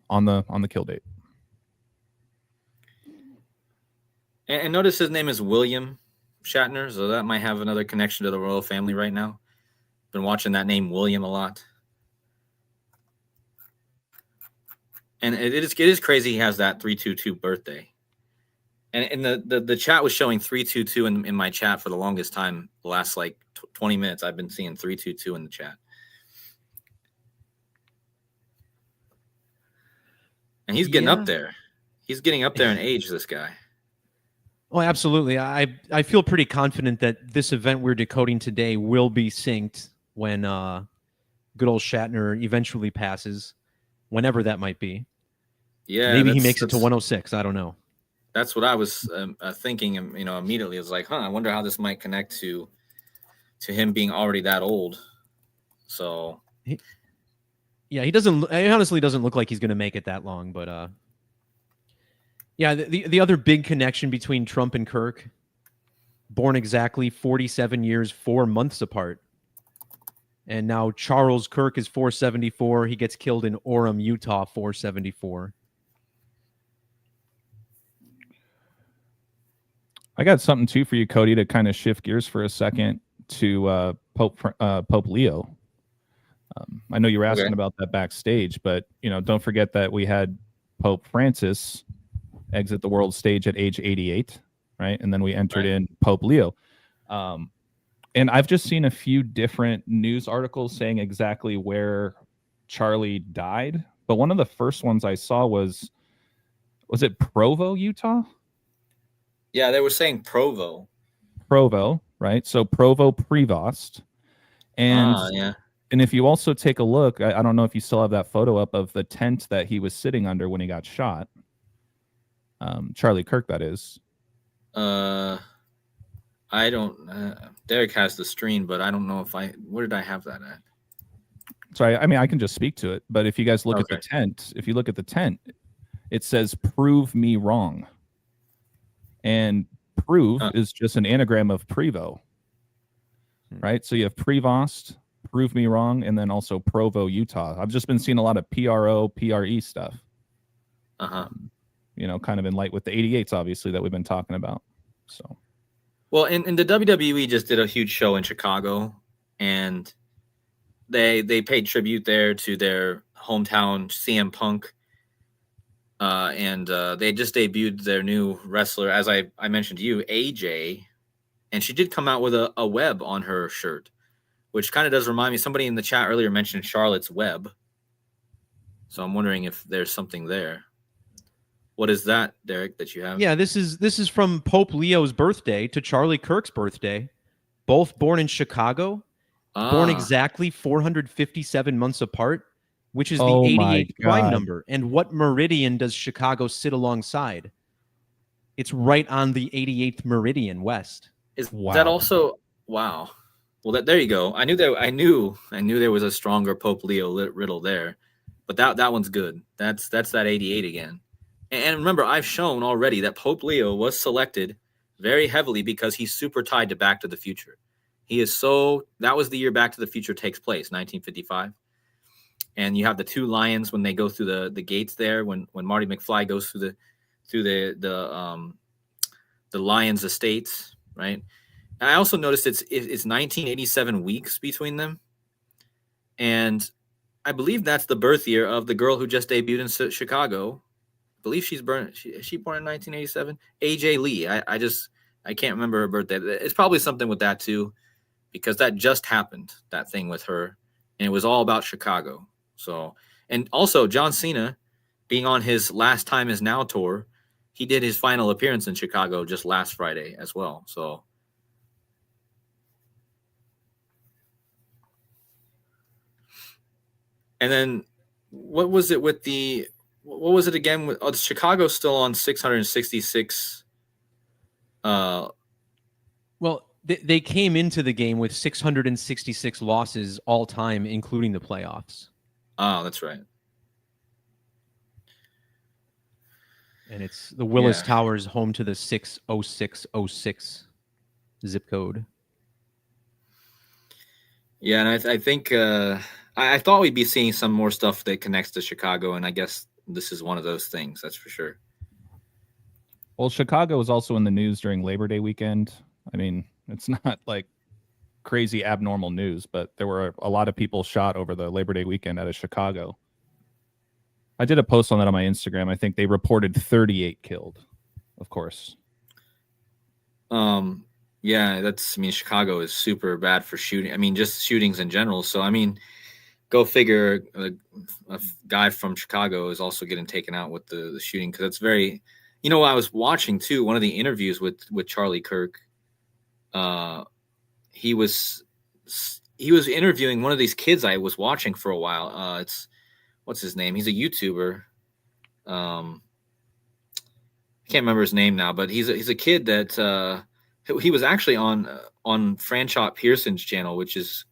on the kill date. And notice his name is William Shatner, so that might have another connection to the royal family right now. Been watching that name William a lot. And it is crazy he has that 322 birthday. And the chat was showing 322 in my chat for the longest time. The last like 20 minutes, I've been seeing 322 in the chat. And he's getting up there. He's getting up there in age, this guy. Oh, absolutely. I feel pretty confident that this event we're decoding today will be synced when good old Shatner eventually passes, whenever that might be. Yeah, maybe he makes it to 106. I don't know. That's what I was thinking. Immediately, I was like, I wonder how this might connect to him being already that old. So, yeah, he honestly doesn't look like he's going to make it that long. But yeah, the other big connection between Trump and Kirk, born exactly 47 years, 4 months apart. And now Charles Kirk is 474. He gets killed in Orem, Utah, 474. I got something too for you, Cody, to kind of shift gears for a second to Pope Leo. I know you were asking about that backstage, but don't forget that we had Pope Francis exit the world stage at age 88, right? And then we entered in Pope Leo. And I've just seen a few different news articles saying exactly where Charlie died. But one of the first ones I saw was it Provo, Utah? Yeah, they were saying Provo, right? So Provo Prevost. And and if you also take a look, I don't know if you still have that photo up of the tent that he was sitting under when he got shot. Charlie Kirk, that is. I don't. Derek has the stream, but I don't know where did I have that at? So I mean, I can just speak to it. But if you guys look at the tent, it says "Prove me wrong," and "prove" is just an anagram of Prevo, right? So you have Prevost, "Prove me wrong," and then also Provo, Utah. I've just been seeing a lot of PRE stuff. Kind of in light with the 88s, obviously, that we've been talking about. So. Well, and the WWE just did a huge show in Chicago, and they paid tribute there to their hometown CM Punk, and they just debuted their new wrestler, as I mentioned to you, AJ, and she did come out with a web on her shirt, which kind of does remind me. Somebody in the chat earlier mentioned Charlotte's Web, so I'm wondering if there's something there. What is that, Derek, that you have? Yeah, this is from Pope Leo's birthday to Charlie Kirk's birthday. Both born in Chicago, born exactly 457 months apart, which is the 88th prime number. And what meridian does Chicago sit alongside? It's right on the 88th meridian west. Is that also wow? Well, there you go. I knew there was a stronger Pope Leo riddle there, but that one's good. That's that 88 again. And remember, I've shown already that Pope Leo was selected very heavily because he's super tied to Back to the Future. That was the year Back to the Future takes place, 1955. And you have the two lions when they go through the gates there, when Marty McFly goes through the lions' estates, right? And I also noticed it's 1987 weeks between them. And I believe that's the birth year of the girl who just debuted in Chicago. I believe she's born. She born in 1987. AJ Lee. I can't remember her birthday. It's probably something with that too, because that just happened. That thing with her, and it was all about Chicago. So, and also John Cena, being on his Last Time Is Now tour, he did his final appearance in Chicago just last Friday as well. So, and then what was it with the? What was it again? Chicago's still on 666. Well, they came into the game with 666 losses all time, including the playoffs. Oh, that's right. And it's the Willis Towers, home to the 60606 zip code. Yeah, and I think I thought we'd be seeing some more stuff that connects to Chicago, and I guess this is one of those things. That's for sure. Well, Chicago was also in the news during Labor Day weekend. I mean, it's not like crazy abnormal news, but there were a lot of people shot over the Labor Day weekend out of Chicago. I did a post on that on my Instagram. I think they reported 38 killed, of course. Yeah, I mean, Chicago is super bad for shooting. I mean, just shootings in general. So, I mean, go figure a guy from Chicago is also getting taken out with the shooting, because it's very, I was watching too, one of the interviews with Charlie Kirk. He was interviewing one of these kids I was watching for a while. What's his name? He's a YouTuber. I can't remember his name now, but he's a kid that he was actually on Franchot Pearson's channel, which is,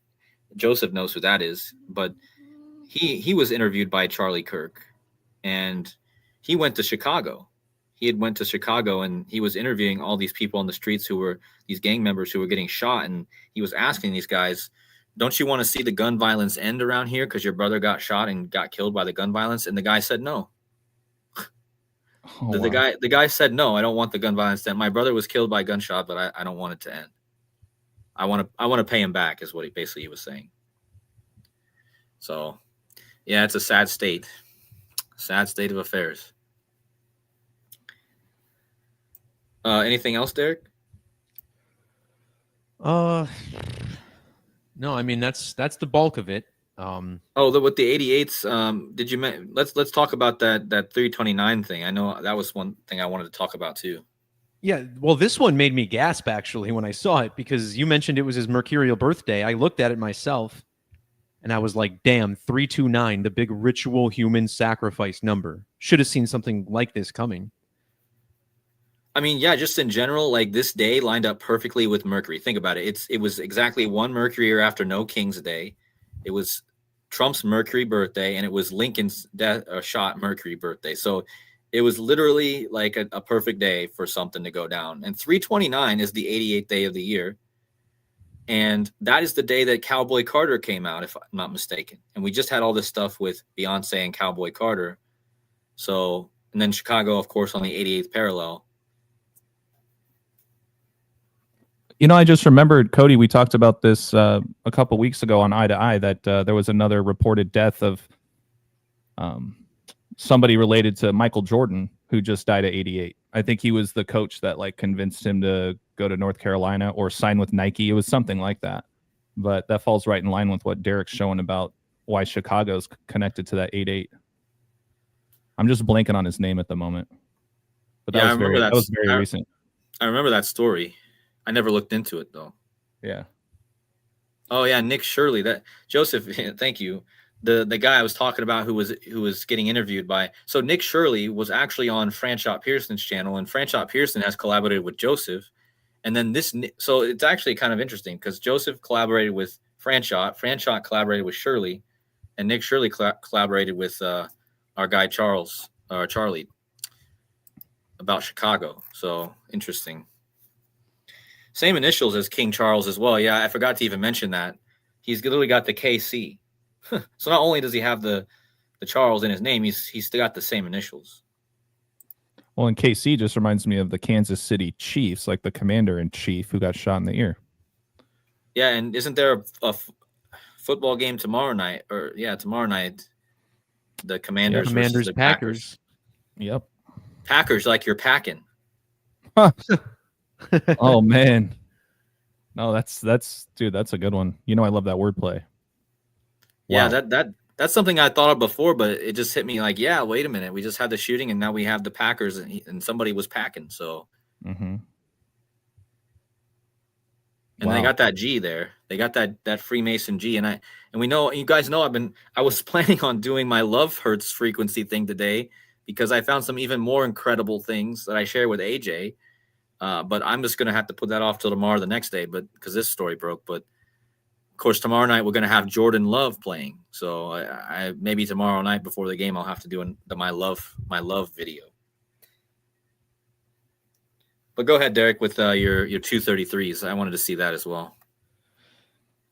Joseph knows who that is, but he was interviewed by Charlie Kirk, and he went to Chicago. He had went to Chicago, and he was interviewing all these people on the streets who were these gang members who were getting shot, and he was asking these guys, "Don't you want to see the gun violence end around here because your brother got shot and got killed by the gun violence?" And the guy said no. Oh, the guy said, "No, I don't want the gun violence to end. My brother was killed by a gunshot, but I don't want it to end. I want to pay him back," is what he was saying. So, yeah, it's a sad state of affairs. Anything else, Derek? No, I mean that's the bulk of it. With the 88s, did you let's talk about that 329 thing. I know that was one thing I wanted to talk about too. Yeah, well, this one made me gasp actually when I saw it, because you mentioned it was his mercurial birthday. I looked at it myself, and I was like, damn, 329, the big ritual human sacrifice number. Should have seen something like this coming. I mean, yeah, just in general, like this day lined up perfectly with Mercury. Think about it. It was exactly one Mercury year after No King's Day. It was Trump's Mercury birthday, and it was Lincoln's shot Mercury birthday. So it was literally like a perfect day for something to go down. And 329 is the 88th day of the year. And that is the day that Cowboy Carter came out, if I'm not mistaken. And we just had all this stuff with Beyonce and Cowboy Carter. So, and then Chicago, of course, on the 88th parallel. I just remembered, Cody, we talked about this a couple weeks ago on Eye to Eye, that there was another reported death of somebody related to Michael Jordan, who just died at 88. I think he was the coach that convinced him to go to North Carolina or sign with Nike. It was something like that. But that falls right in line with what Derek's showing about why Chicago's connected to that 88. I'm just blanking on his name at the moment. But that was very recent. I remember that story. I never looked into it though. Yeah. Oh yeah, Nick Shirley. That Joseph. Thank you. The guy I was talking about who was getting interviewed by. So Nick Shirley was actually on Franchot Pearson's channel, and Franchot Pearson has collaborated with Joseph. And then so it's actually kind of interesting because Joseph collaborated with Franchot collaborated with Shirley, and Nick Shirley collaborated with our guy Charlie about Chicago. So interesting. Same initials as King Charles as well. Yeah, I forgot to even mention that. He's literally got the KC. So not only does he have the Charles in his name, he's still got the same initials. Well, and KC just reminds me of the Kansas City Chiefs, like the commander-in-chief who got shot in the ear. Yeah, and isn't there a football game tomorrow night? Tomorrow night. The Commanders versus the Packers. Yep. Packers, like you're packing. Oh man. No, that's dude, that's a good one. I love that wordplay. Wow. Yeah, that's something I thought of before, but it just hit me like, yeah, wait a minute. We just had the shooting, and now we have the Packers, and somebody was packing. So, and they got that G there. They got that Freemason G, and we know, you guys know, I was planning on doing my love hertz frequency thing today because I found some even more incredible things that I share with AJ. But I'm just going to have to put that off till tomorrow, the next day, because this story broke. But of course, tomorrow night we're going to have Jordan Love playing. So I maybe tomorrow night before the game, I'll have to do my love video. But go ahead, Derek, with your 233s. I wanted to see that as well.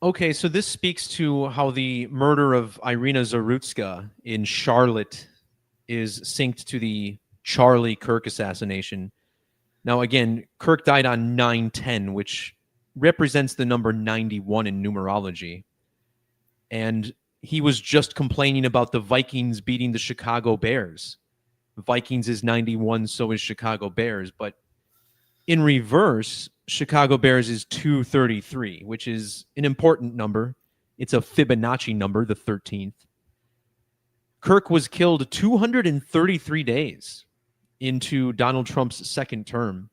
Okay, so this speaks to how the murder of Irina Zarutska in Charlotte is synced to the Charlie Kirk assassination. Now, again, Kirk died on 9/10, which represents the number 91 in numerology. And he was just complaining about the Vikings beating the Chicago Bears. Vikings is 91, so is Chicago Bears. But in reverse, Chicago Bears is 233, which is an important number. It's a Fibonacci number, the 13th. Kirk was killed 233 days into Donald Trump's second term,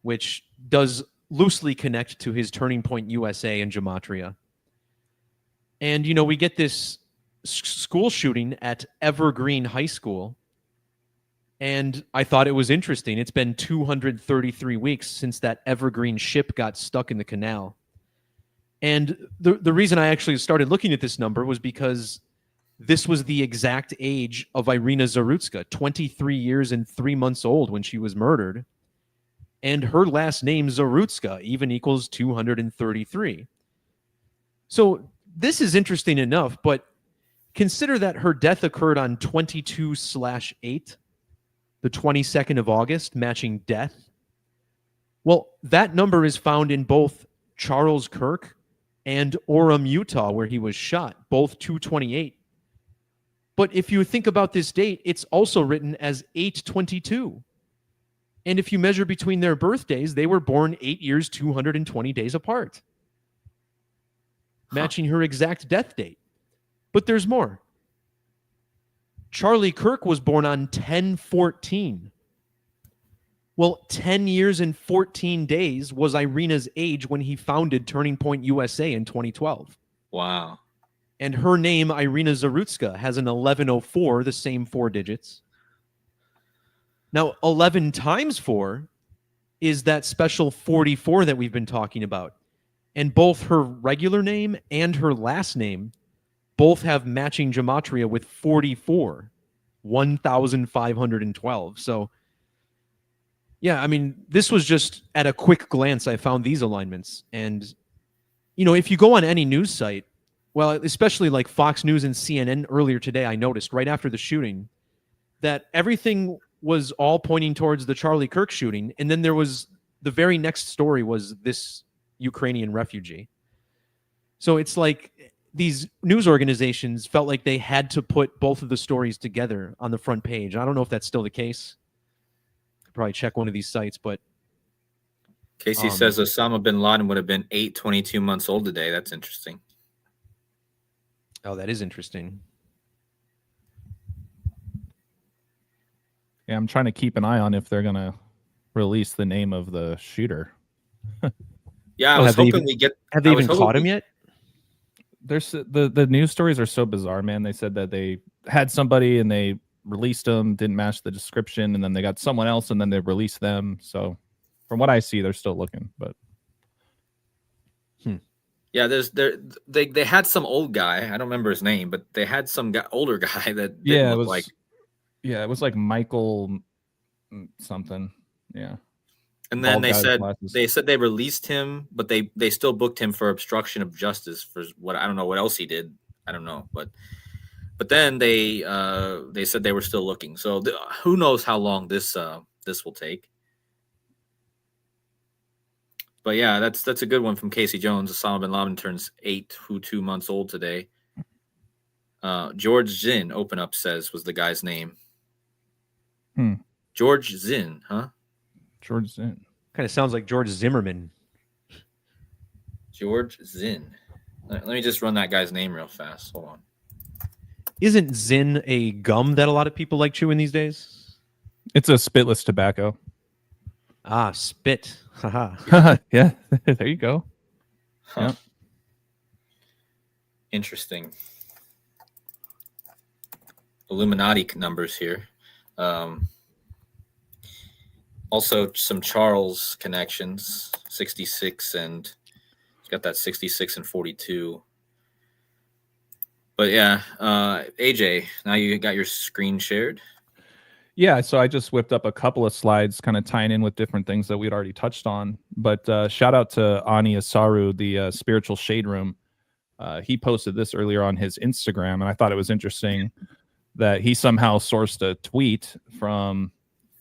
which does loosely connect to his Turning Point USA and Gematria. And, we get this school shooting at Evergreen High School. And I thought it was interesting. It's been 233 weeks since that Evergreen ship got stuck in the canal. And the reason I actually started looking at this number was because this was the exact age of Irina Zarutska, 23 years and 3 months old when she was murdered. And her last name, Zarutska, even equals 233. So this is interesting enough, but consider that her death occurred on 22/8, the 22nd of August, matching death. Well, that number is found in both Charles Kirk and Orem, Utah, where he was shot, both 228. But if you think about this date, it's also written as 8/22. And if you measure between their birthdays, they were born 8 years, 220 days apart, matching her exact death date. But there's more. Charlie Kirk was born on 10/14. Well, 10 years and 14 days was Irina's age when he founded Turning Point USA in 2012. Wow. And her name, Irina Zarutska, has an 1104, the same 4 digits. Now, 11 times 4 is that special 44 that we've been talking about. And both her regular name and her last name both have matching gematria with 44, 1,512. So, yeah, I mean, this was just at a quick glance, I found these alignments. And, if you go on any news site, well, especially like Fox News and CNN earlier today, I noticed right after the shooting that everything was all pointing towards the Charlie Kirk shooting. And then there was the very next story was this Ukrainian refugee. So it's like these news organizations felt like they had to put both of the stories together on the front page. I don't know if that's still the case. Could probably check one of these sites, but Casey says Osama bin Laden would have been 8/22 months old today. That's interesting. Oh, that is interesting. Yeah, I'm trying to keep an eye on if they're gonna release the name of the shooter. Yeah, I was hoping we get. Have they even caught him yet? There's the news stories are so bizarre, man. They said that they had somebody and they released them, didn't match the description, and then they got someone else and then they released them. So from what I see, they're still looking, but yeah, they had some old guy. I don't remember his name, but they had some older guy that didn't look like. Yeah, it was like Michael something. Yeah. And then they said they released him, but they still booked him for obstruction of justice for what I don't know what else he did. I don't know, but then they said they were still looking. So who knows how long this will take. But yeah, that's a good one from Casey Jones. Osama bin Laden turns 8/2 months old today. George Zinn, Open Up says, was the guy's name. George Zinn, huh? George Zinn. Kind of sounds like George Zimmerman. George Zinn. Let me just run that guy's name real fast. Hold on. Isn't Zinn a gum that a lot of people like chewing these days? It's a spitless tobacco. Ah, spit. Haha. Yeah, there you go. Huh. Yep. Interesting. Illuminati numbers here. Also, some Charles connections, 66, and he's got that 66 and 42. But yeah, AJ, now you got your screen shared. Yeah, so I just whipped up a couple of slides kind of tying in with different things that we'd already touched on. But shout out to Ani Asaru, the Spiritual Shade Room. He posted this earlier on his Instagram, and I thought it was interesting that he somehow sourced a tweet from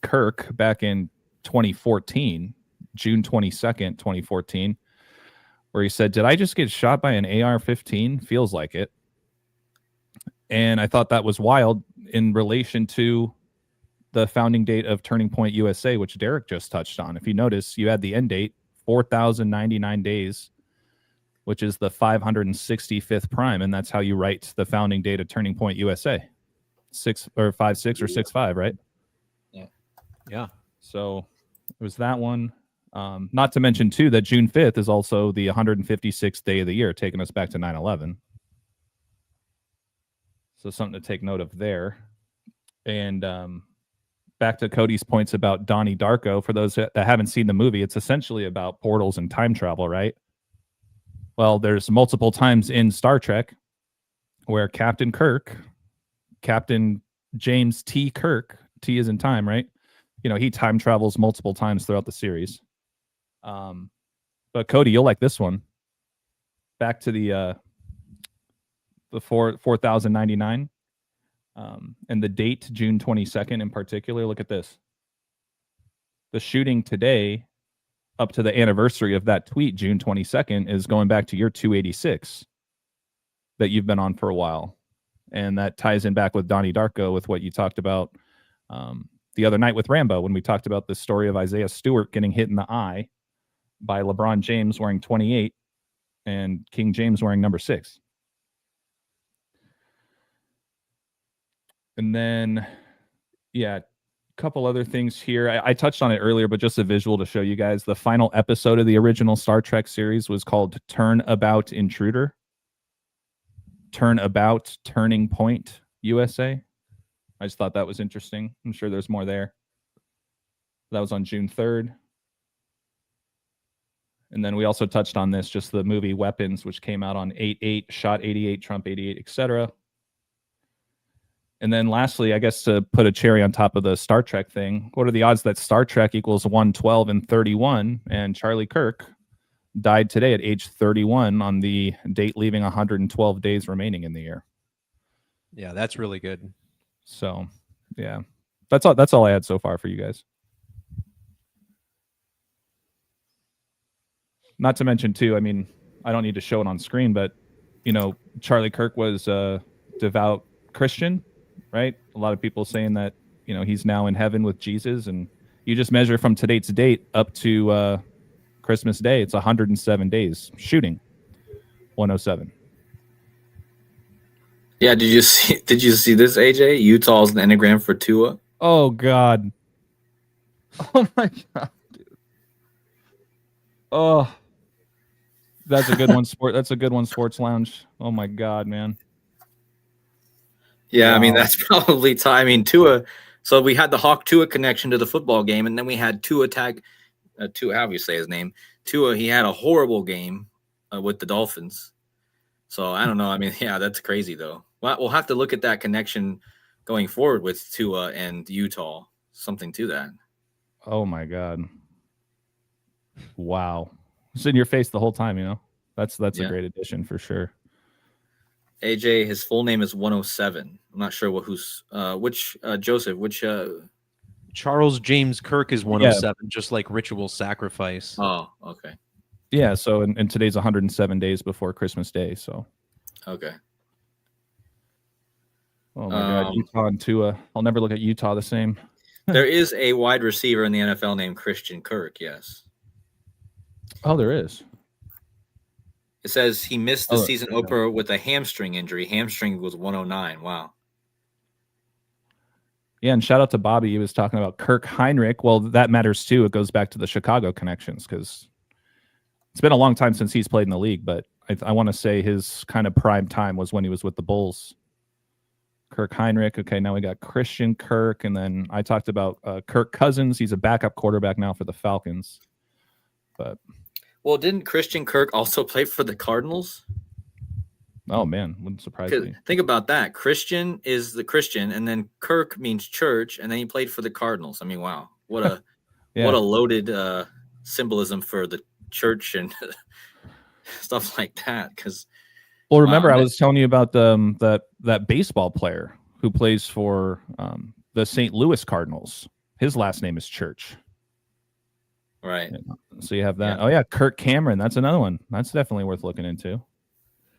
Kirk back in 2014, June 22nd, 2014, where he said, "Did I just get shot by an AR-15? Feels like it." And I thought that was wild in relation to the founding date of Turning Point USA, which Derek just touched on. If you notice, you had the end date, 4,099 days, which is the 565th prime, and that's how you write the founding date of Turning Point USA. 6 or 5-6 or 6-5, right? Yeah. So it was that one. Not to mention, too, that June 5th is also the 156th day of the year, taking us back to 9/11. So something to take note of there. And back to Cody's points about Donnie Darko, for those that haven't seen the movie, it's essentially about portals and time travel, right? Well, there's multiple times in Star Trek where Captain Kirk, Captain James T. Kirk, T is in time, right? You know, he time travels multiple times throughout the series. But Cody, you'll like this one. Back to the 4,099. And the date, June 22nd in particular. Look at this. The shooting today, up to the anniversary of that tweet, June 22nd, is going back to year 286 that you've been on for a while. And that ties in back with Donnie Darko with what you talked about the other night with Rambo, when we talked about the story of Isaiah Stewart getting hit in the eye by LeBron James wearing 28 and King James wearing number 6. And then, yeah, a couple other things here. I touched on it earlier, but just a visual to show you guys. The final episode of the original Star Trek series was called Turnabout Intruder. Turnabout Turning Point USA. I just thought that was interesting. I'm sure there's more there. That was on June 3rd. And then we also touched on this, just the movie Weapons, which came out on 8/8, shot 88, Trump 88, etc. And then lastly, I guess to put a cherry on top of the Star Trek thing, what are the odds that Star Trek equals 112 and 31? And Charlie Kirk died today at age 31 on the date leaving 112 days remaining in the year. Yeah, that's really good. So, yeah, that's all I had so far for you guys. Not to mention, too, I mean, I don't need to show it on screen, but, you know, Charlie Kirk was a devout Christian, right? A lot of people saying that, you know, he's now in heaven with Jesus, and you just measure from today's date up to Christmas Day, it's 107 days shooting 107. Yeah, did you see this, AJ? Utah's the enneagram for Tua. Oh God. Oh my God, dude. Oh, that's a good one. That's a good one. Sports Lounge. Oh my God, man. Yeah, Wow. I mean, that's probably time. I mean, Tua. So we had the Hawk Tua connection to the football game, and then we had Tua Tua, however you say his name. Tua, he had a horrible game with the Dolphins. So I don't know. I mean, yeah, that's crazy though. Well, we'll have to look at that connection going forward with Tua and Utah. Something to that. Oh my God. Wow. It's in your face the whole time, you know. That's a great addition for sure. AJ, his full name is 107. I'm not sure which Joseph, which Charles James Kirk is 107, just like Ritual Sacrifice. Oh, okay. Yeah, so and today's 107 days before Christmas Day, so. Okay. Oh my God, Utah and Tua. I'll never look at Utah the same. There is a wide receiver in the NFL named Christian Kirk, yes. Oh, there is. It says he missed the season opener with a hamstring injury. Hamstring was 109. Wow. Yeah, and shout out to Bobby. He was talking about Kirk Heinrich. Well, that matters too. It goes back to the Chicago connections because it's been a long time since he's played in the league, but I want to say his kind of prime time was when he was with the Bulls. Kirk Heinrich. Okay, now we got Christian Kirk, and then I talked about Kirk Cousins. He's a backup quarterback now for the Falcons. But well, didn't Christian Kirk also play for the Cardinals? Oh man, wouldn't surprise me. Think about that. Christian is the Christian, and then Kirk means church, and then he played for the Cardinals. I mean, wow, what a Yeah. what a loaded symbolism for the church and stuff like that. Because Well, remember I was telling you about that baseball player who plays for the St. Louis Cardinals. His last name is Church. right. So you have that. Yeah. Oh yeah, Kirk Cameron. That's another one. That's definitely worth looking into.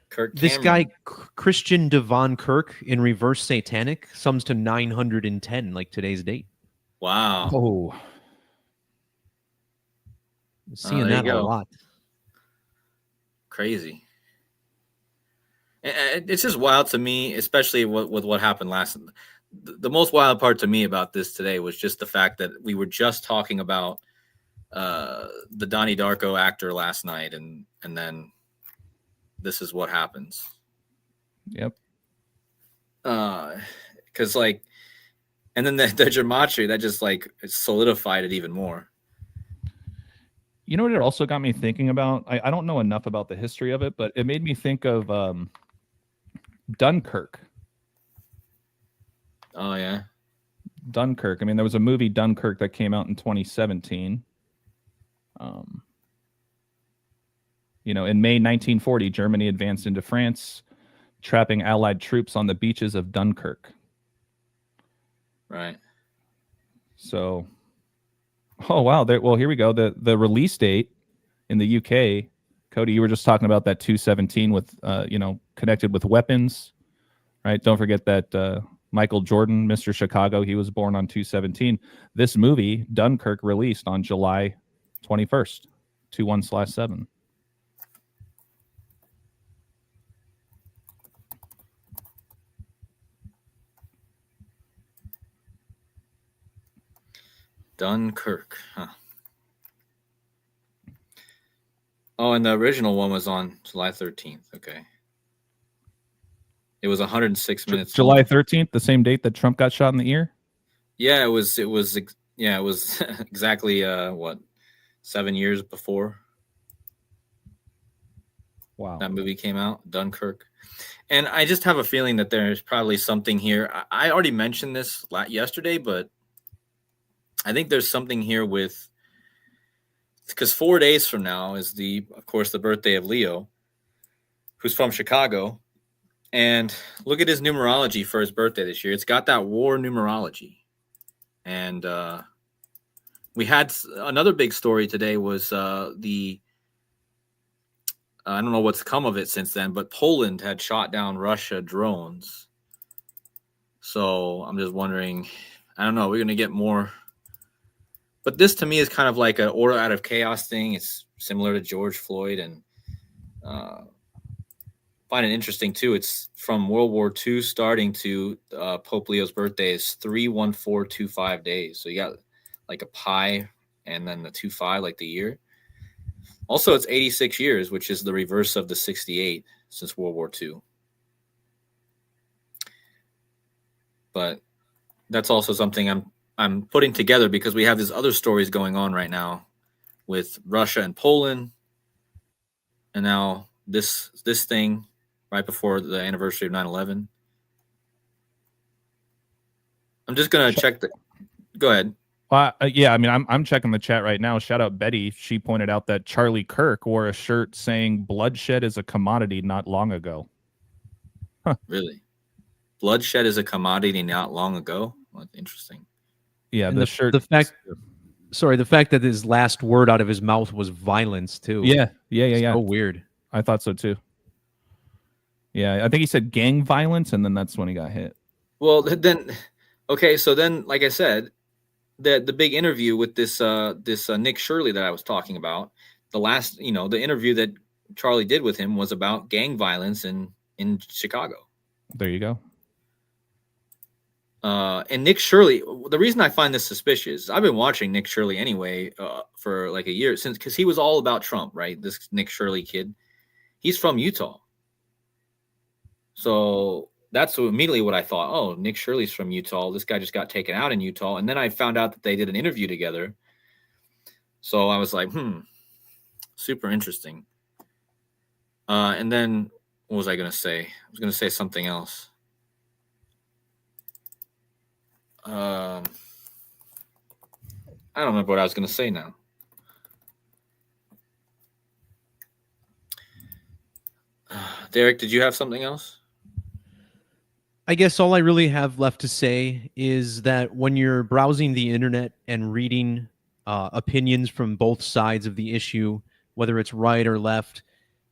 Kirk This Cameron. guy, Christian Devon Kirk, in reverse satanic, sums to 910, like today's date. Wow. Oh, Seeing there that you a go. lot. Crazy. It's just wild to me, especially with what happened last. The most wild part to me about this today was just the fact that we were just talking about the Donnie Darko actor last night, and then this is what happens. yep. Because like, and then the gematria that just like solidified it even more. You know what it also got me thinking about? I don't know enough about the history of it, but it made me think of Dunkirk. Oh yeah. Dunkirk. I mean, there was a movie Dunkirk that came out in 2017. In May 1940, Germany advanced into France, trapping Allied troops on the beaches of Dunkirk. Right. So, oh wow. Well, here we go. The release date in the UK, Cody, you were just talking about that 217 with connected with weapons, right? Don't forget that Michael Jordan, Mr. Chicago, he was born on 217. This movie, Dunkirk, released on July 21st, 21/7. Dunkirk. Huh. Oh, and the original one was on July 13th. Okay. It was 106 minutes. July long. 13th, the same date that Trump got shot in the ear? Yeah, it was exactly 7 years before Wow. that movie came out, Dunkirk. And I just have a feeling that there's probably something here. I already mentioned this yesterday, but I think there's something here with, because 4 days from now is of course, the birthday of Leo, who's from Chicago. And look at his numerology for his birthday this year. It's got that war numerology. And we had another big story today was I don't know what's come of it since then, but Poland had shot down Russia drones. So I'm just wondering, I don't know, we're going to get more. But this to me is kind of like an order out of chaos thing. It's similar to George Floyd, and find it interesting too. It's from World War II starting to Pope Leo's birthday is 31425 days. So you got like a pi and then the 25, like the year. Also, it's 86 years, which is the reverse of the 68 since World War II. But that's also something I'm putting together because we have these other stories going on right now with Russia and Poland, and now this thing right before the anniversary of 9/11. I'm just gonna check the. Go ahead. Yeah, I mean, I'm checking the chat right now. Shout out Betty. She pointed out that Charlie Kirk wore a shirt saying "Bloodshed is a commodity" not long ago. Huh. Really? Bloodshed is a commodity not long ago? Well, interesting. Yeah, And the shirt. The fact that his last word out of his mouth was violence too. Yeah. So weird. I thought so too. Yeah, I think he said gang violence, and then that's when he got hit. Well, then, okay, so then, like I said, the big interview with this Nick Shirley that I was talking about, the interview that Charlie did with him was about gang violence in Chicago. There you go. And Nick Shirley, the reason I find this suspicious, I've been watching Nick Shirley anyway for like a year since, because he was all about Trump, right? This Nick Shirley kid, he's from Utah. So that's immediately what I thought. Oh, Nick Shirley's from Utah. This guy just got taken out in Utah. And then I found out that they did an interview together. So I was like, super interesting. And then what was I going to say? I was going to say something else. I don't remember what I was going to say now. Derek, did you have something else? I guess all I really have left to say is that when you're browsing the internet and reading opinions from both sides of the issue, whether it's right or left,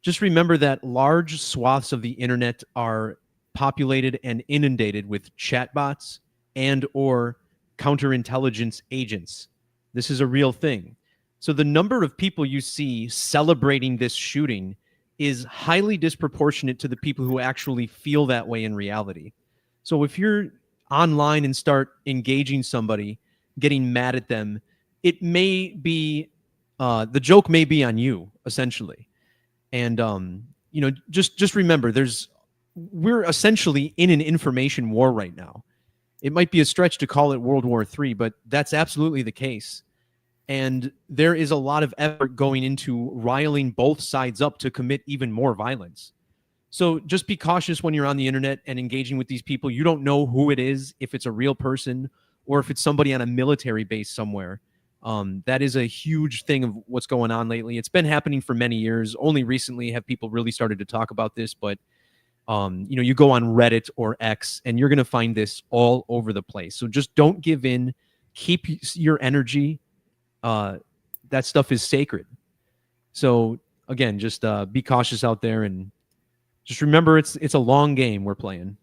just remember that large swaths of the internet are populated and inundated with chatbots and or counterintelligence agents. This is a real thing. So the number of people you see celebrating this shooting is highly disproportionate to the people who actually feel that way in reality. So if you're online and start engaging somebody, getting mad at them, it may be the joke may be on you, essentially. And just remember, we're essentially in an information war right now. It might be a stretch to call it World War III, but that's absolutely the case. And there is a lot of effort going into riling both sides up to commit even more violence. So just be cautious when you're on the internet and engaging with these people. You don't know who it is, if it's a real person or if it's somebody on a military base somewhere. That is a huge thing of what's going on lately. It's been happening for many years. Only recently have people really started to talk about this, but you go on Reddit or X and you're going to find this all over the place. So just don't give in. Keep your energy. That stuff is sacred. So again, just be cautious out there and just remember it's a long game we're playing.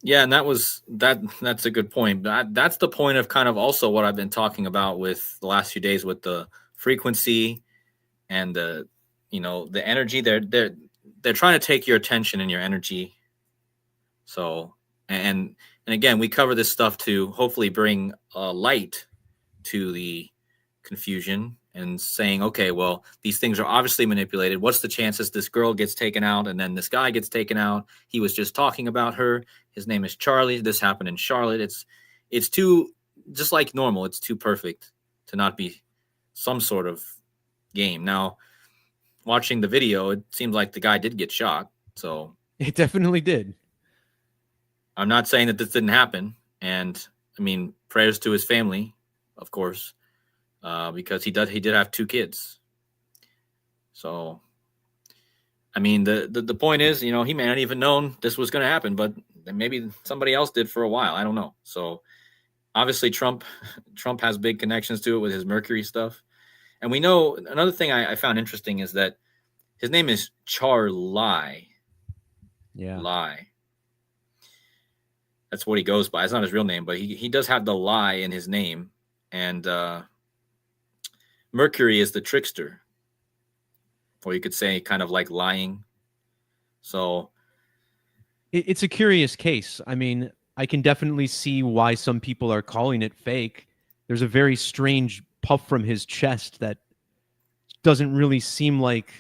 Yeah, and that's a good point. That's the point of kind of also what I've been talking about with the last few days with the frequency and the energy. They're trying to take your attention and your energy. So and again, we cover this stuff to hopefully bring light to the confusion and saying, okay, well, these things are obviously manipulated. What's the chances this girl gets taken out and then this guy gets taken out? He was just talking about her. His name is Charlie. This happened in Charlotte. It's too, just like normal, it's too perfect to not be some sort of game. Now, watching the video, it seems like the guy did get shot. So it definitely did. I'm not saying that this didn't happen. And I mean, prayers to his family, of course. Because he did have 2 kids. So, I mean, the point is, he may not even known this was going to happen, but maybe somebody else did for a while. I don't know. So, obviously, Trump has big connections to it with his Mercury stuff. And we know another thing I found interesting is that his name is Charlie. Yeah. Lie. That's what he goes by. It's not his real name, but he does have the lie in his name. And Mercury is the trickster, or you could say kind of like lying. So it's a curious case. I mean, I can definitely see why some people are calling it fake. There's a very strange puff from his chest that doesn't really seem like,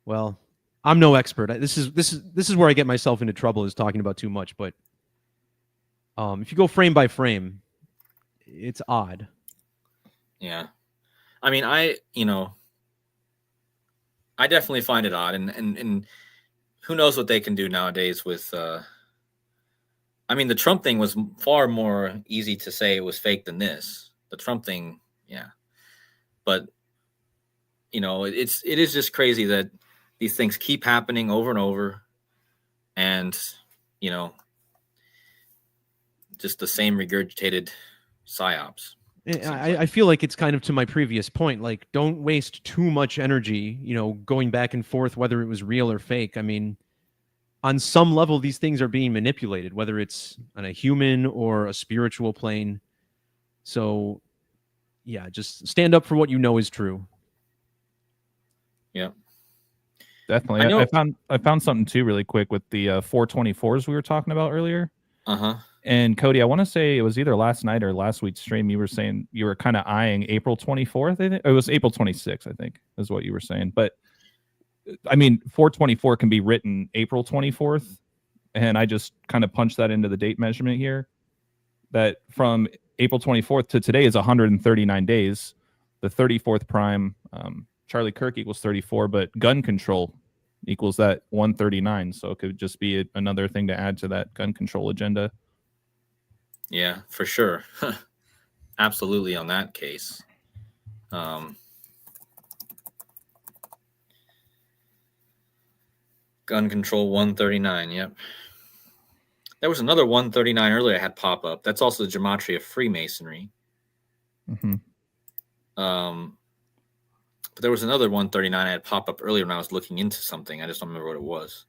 well, I'm no expert. This is where I get myself into trouble, is talking about too much, but if you go frame by frame, it's odd. Yeah. I mean, I definitely find it odd, and who knows what they can do nowadays with. I mean, the Trump thing was far more easy to say it was fake than this. The Trump thing, yeah, but it is just crazy that these things keep happening over and over, and just the same regurgitated psyops. I feel like it's kind of to my previous point, like, don't waste too much energy, going back and forth, whether it was real or fake. I mean, on some level, these things are being manipulated, whether it's on a human or a spiritual plane. So yeah, just stand up for what you know is true. Yeah, definitely. I found something too really quick with the 424s we were talking about earlier. And Cody, I want to say it was either last night or last week's stream. You were saying you were kind of eyeing April 24th. I think it was April 26th, I think is what you were saying. But I mean, 424 can be written April 24th. And I just kind of punched that into the date measurement here. That from April 24th to today is 139 days. The 34th prime, Charlie Kirk equals 34, but gun control equals that 139. So it could just be another thing to add to that gun control agenda. Yeah, for sure. Absolutely on that case. Gun control 139. Yep. There was another 139 earlier I had pop up. That's also the gematria of Freemasonry. Mm-hmm. But there was another 139 I had pop up earlier when I was looking into something. I just don't remember what it was.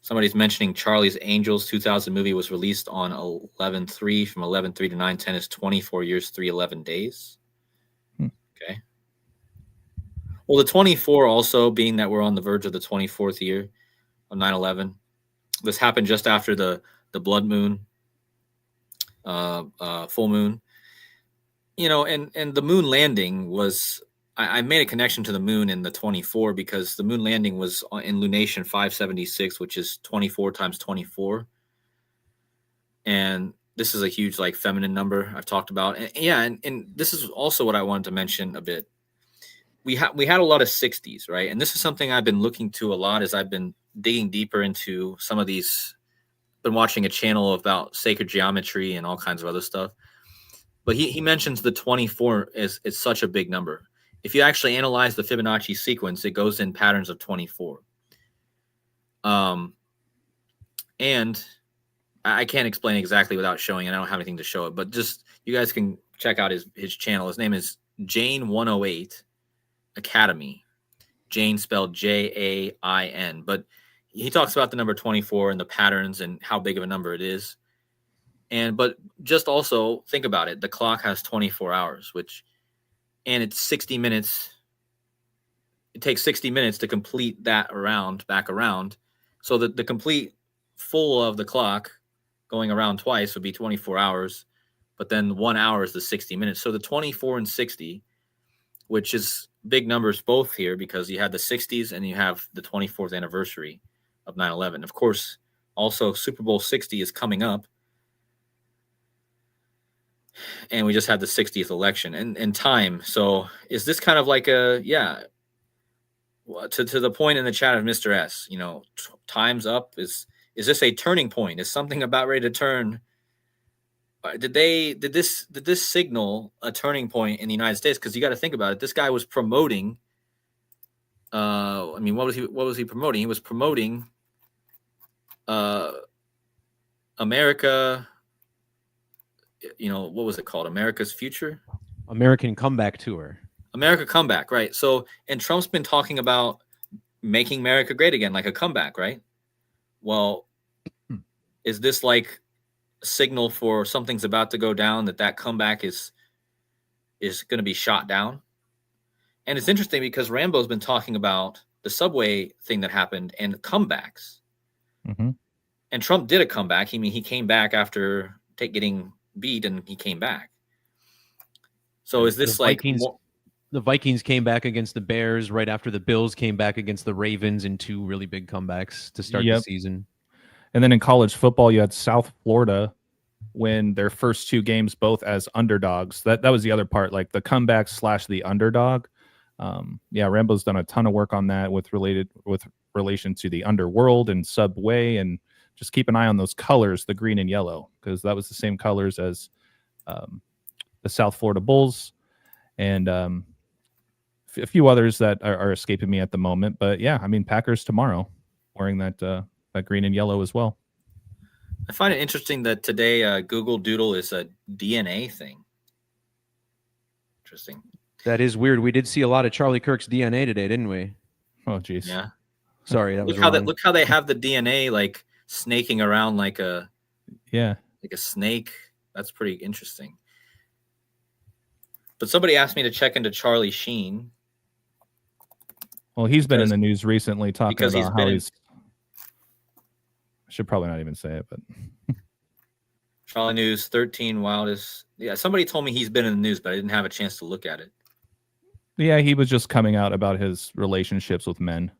Somebody's mentioning Charlie's Angels 2000 movie was released on 11/3. From 11/3 to 9/10 is 24 years, 311 days. Okay. Well, the 24 also being that we're on the verge of the 24th year of 9/11. This happened just after the blood moon, full moon. And the moon landing was, I made a connection to the moon in the 24 because the moon landing was in lunation 576, which is 24 times 24. And this is a huge, like, feminine number I've talked about. And this is also what I wanted to mention a bit. We had a lot of 60s, right? And this is something I've been looking to a lot as I've been digging deeper into some of these. Been watching a channel about sacred geometry and all kinds of other stuff. But he mentions the 24 is such a big number. If you actually analyze the Fibonacci sequence, it goes in patterns of 24. And I can't explain exactly without showing it. I don't have anything to show it, but just you guys can check out his channel. His name is Jane 108 Academy. Jane spelled Jain. But he talks about the number 24 and the patterns and how big of a number it is. But just also think about it. The clock has 24 hours, and it's 60 minutes. It takes 60 minutes to complete that back around. So the complete full of the clock going around twice would be 24 hours, but then 1 hour is the 60 minutes. So the 24 and 60, which is big numbers both here because you had the 60s and you have the 24th anniversary of 9/11. Of course, also Super Bowl 60 is coming up. And we just had the 60th election and time. So is this kind of like to the point in the chat of Mr. S, time's up. Is this a turning point? Is something about ready to turn? Did this signal a turning point in the United States? Because you got to think about it. This guy was promoting. What was he promoting? He was promoting America. What was it called? America's Future? American Comeback Tour. America Comeback, right? So, and Trump's been talking about making America great again, like a comeback, right? Well, is this like a signal for something's about to go down, that comeback is going to be shot down? And it's interesting because Rambo's been talking about the subway thing that happened and comebacks. Mm-hmm. And Trump did a comeback. He came back after getting beat, and he came back. So is this the Vikings came back against the Bears right after the Bills came back against the Ravens in two really big comebacks to start the season? And then in college football, you had South Florida win their first two games both as underdogs. That was the other part, like the comeback / the underdog. Rambo's done a ton of work on that with relation to the underworld and subway, and just keep an eye on those colors, the green and yellow, because that was the same colors as the South Florida Bulls and a few others that are escaping me at the moment. But yeah, Packers tomorrow wearing that green and yellow as well. I find it interesting that today Google Doodle is a DNA thing. Interesting. That is weird. We did see a lot of Charlie Kirk's DNA today, didn't we? Oh, geez. Yeah. Sorry, that was wrong. wrong. Look how they have the DNA like snaking around like a snake. That's pretty interesting. But somebody asked me to check into Charlie Sheen. Well, he's been in the news recently talking about how he's. I should probably not even say it, but Charlie News 13 wildest. Yeah, somebody told me he's been in the news, but I didn't have a chance to look at it. Yeah, he was just coming out about his relationships with men.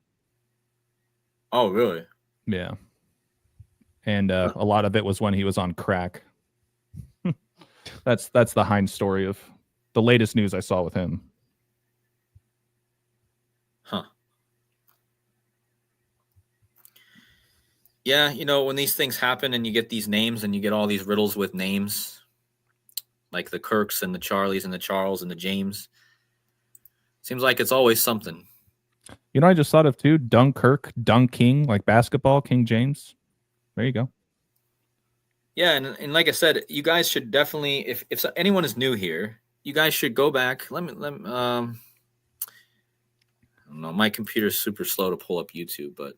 Oh, really? Yeah. And a lot of it was when he was on crack. That's the Heinz story of the latest news I saw with him. Huh. Yeah, when these things happen and you get these names and you get all these riddles with names, like the Kirks and the Charlies and the Charles and the James, seems like it's always something. I just thought of too, Dunkirk, Dunk King, like basketball, King James. There you go. Yeah, and like I said, you guys should definitely, if anyone is new here, you guys should go back. Let me I don't know, my computer's super slow to pull up YouTube, but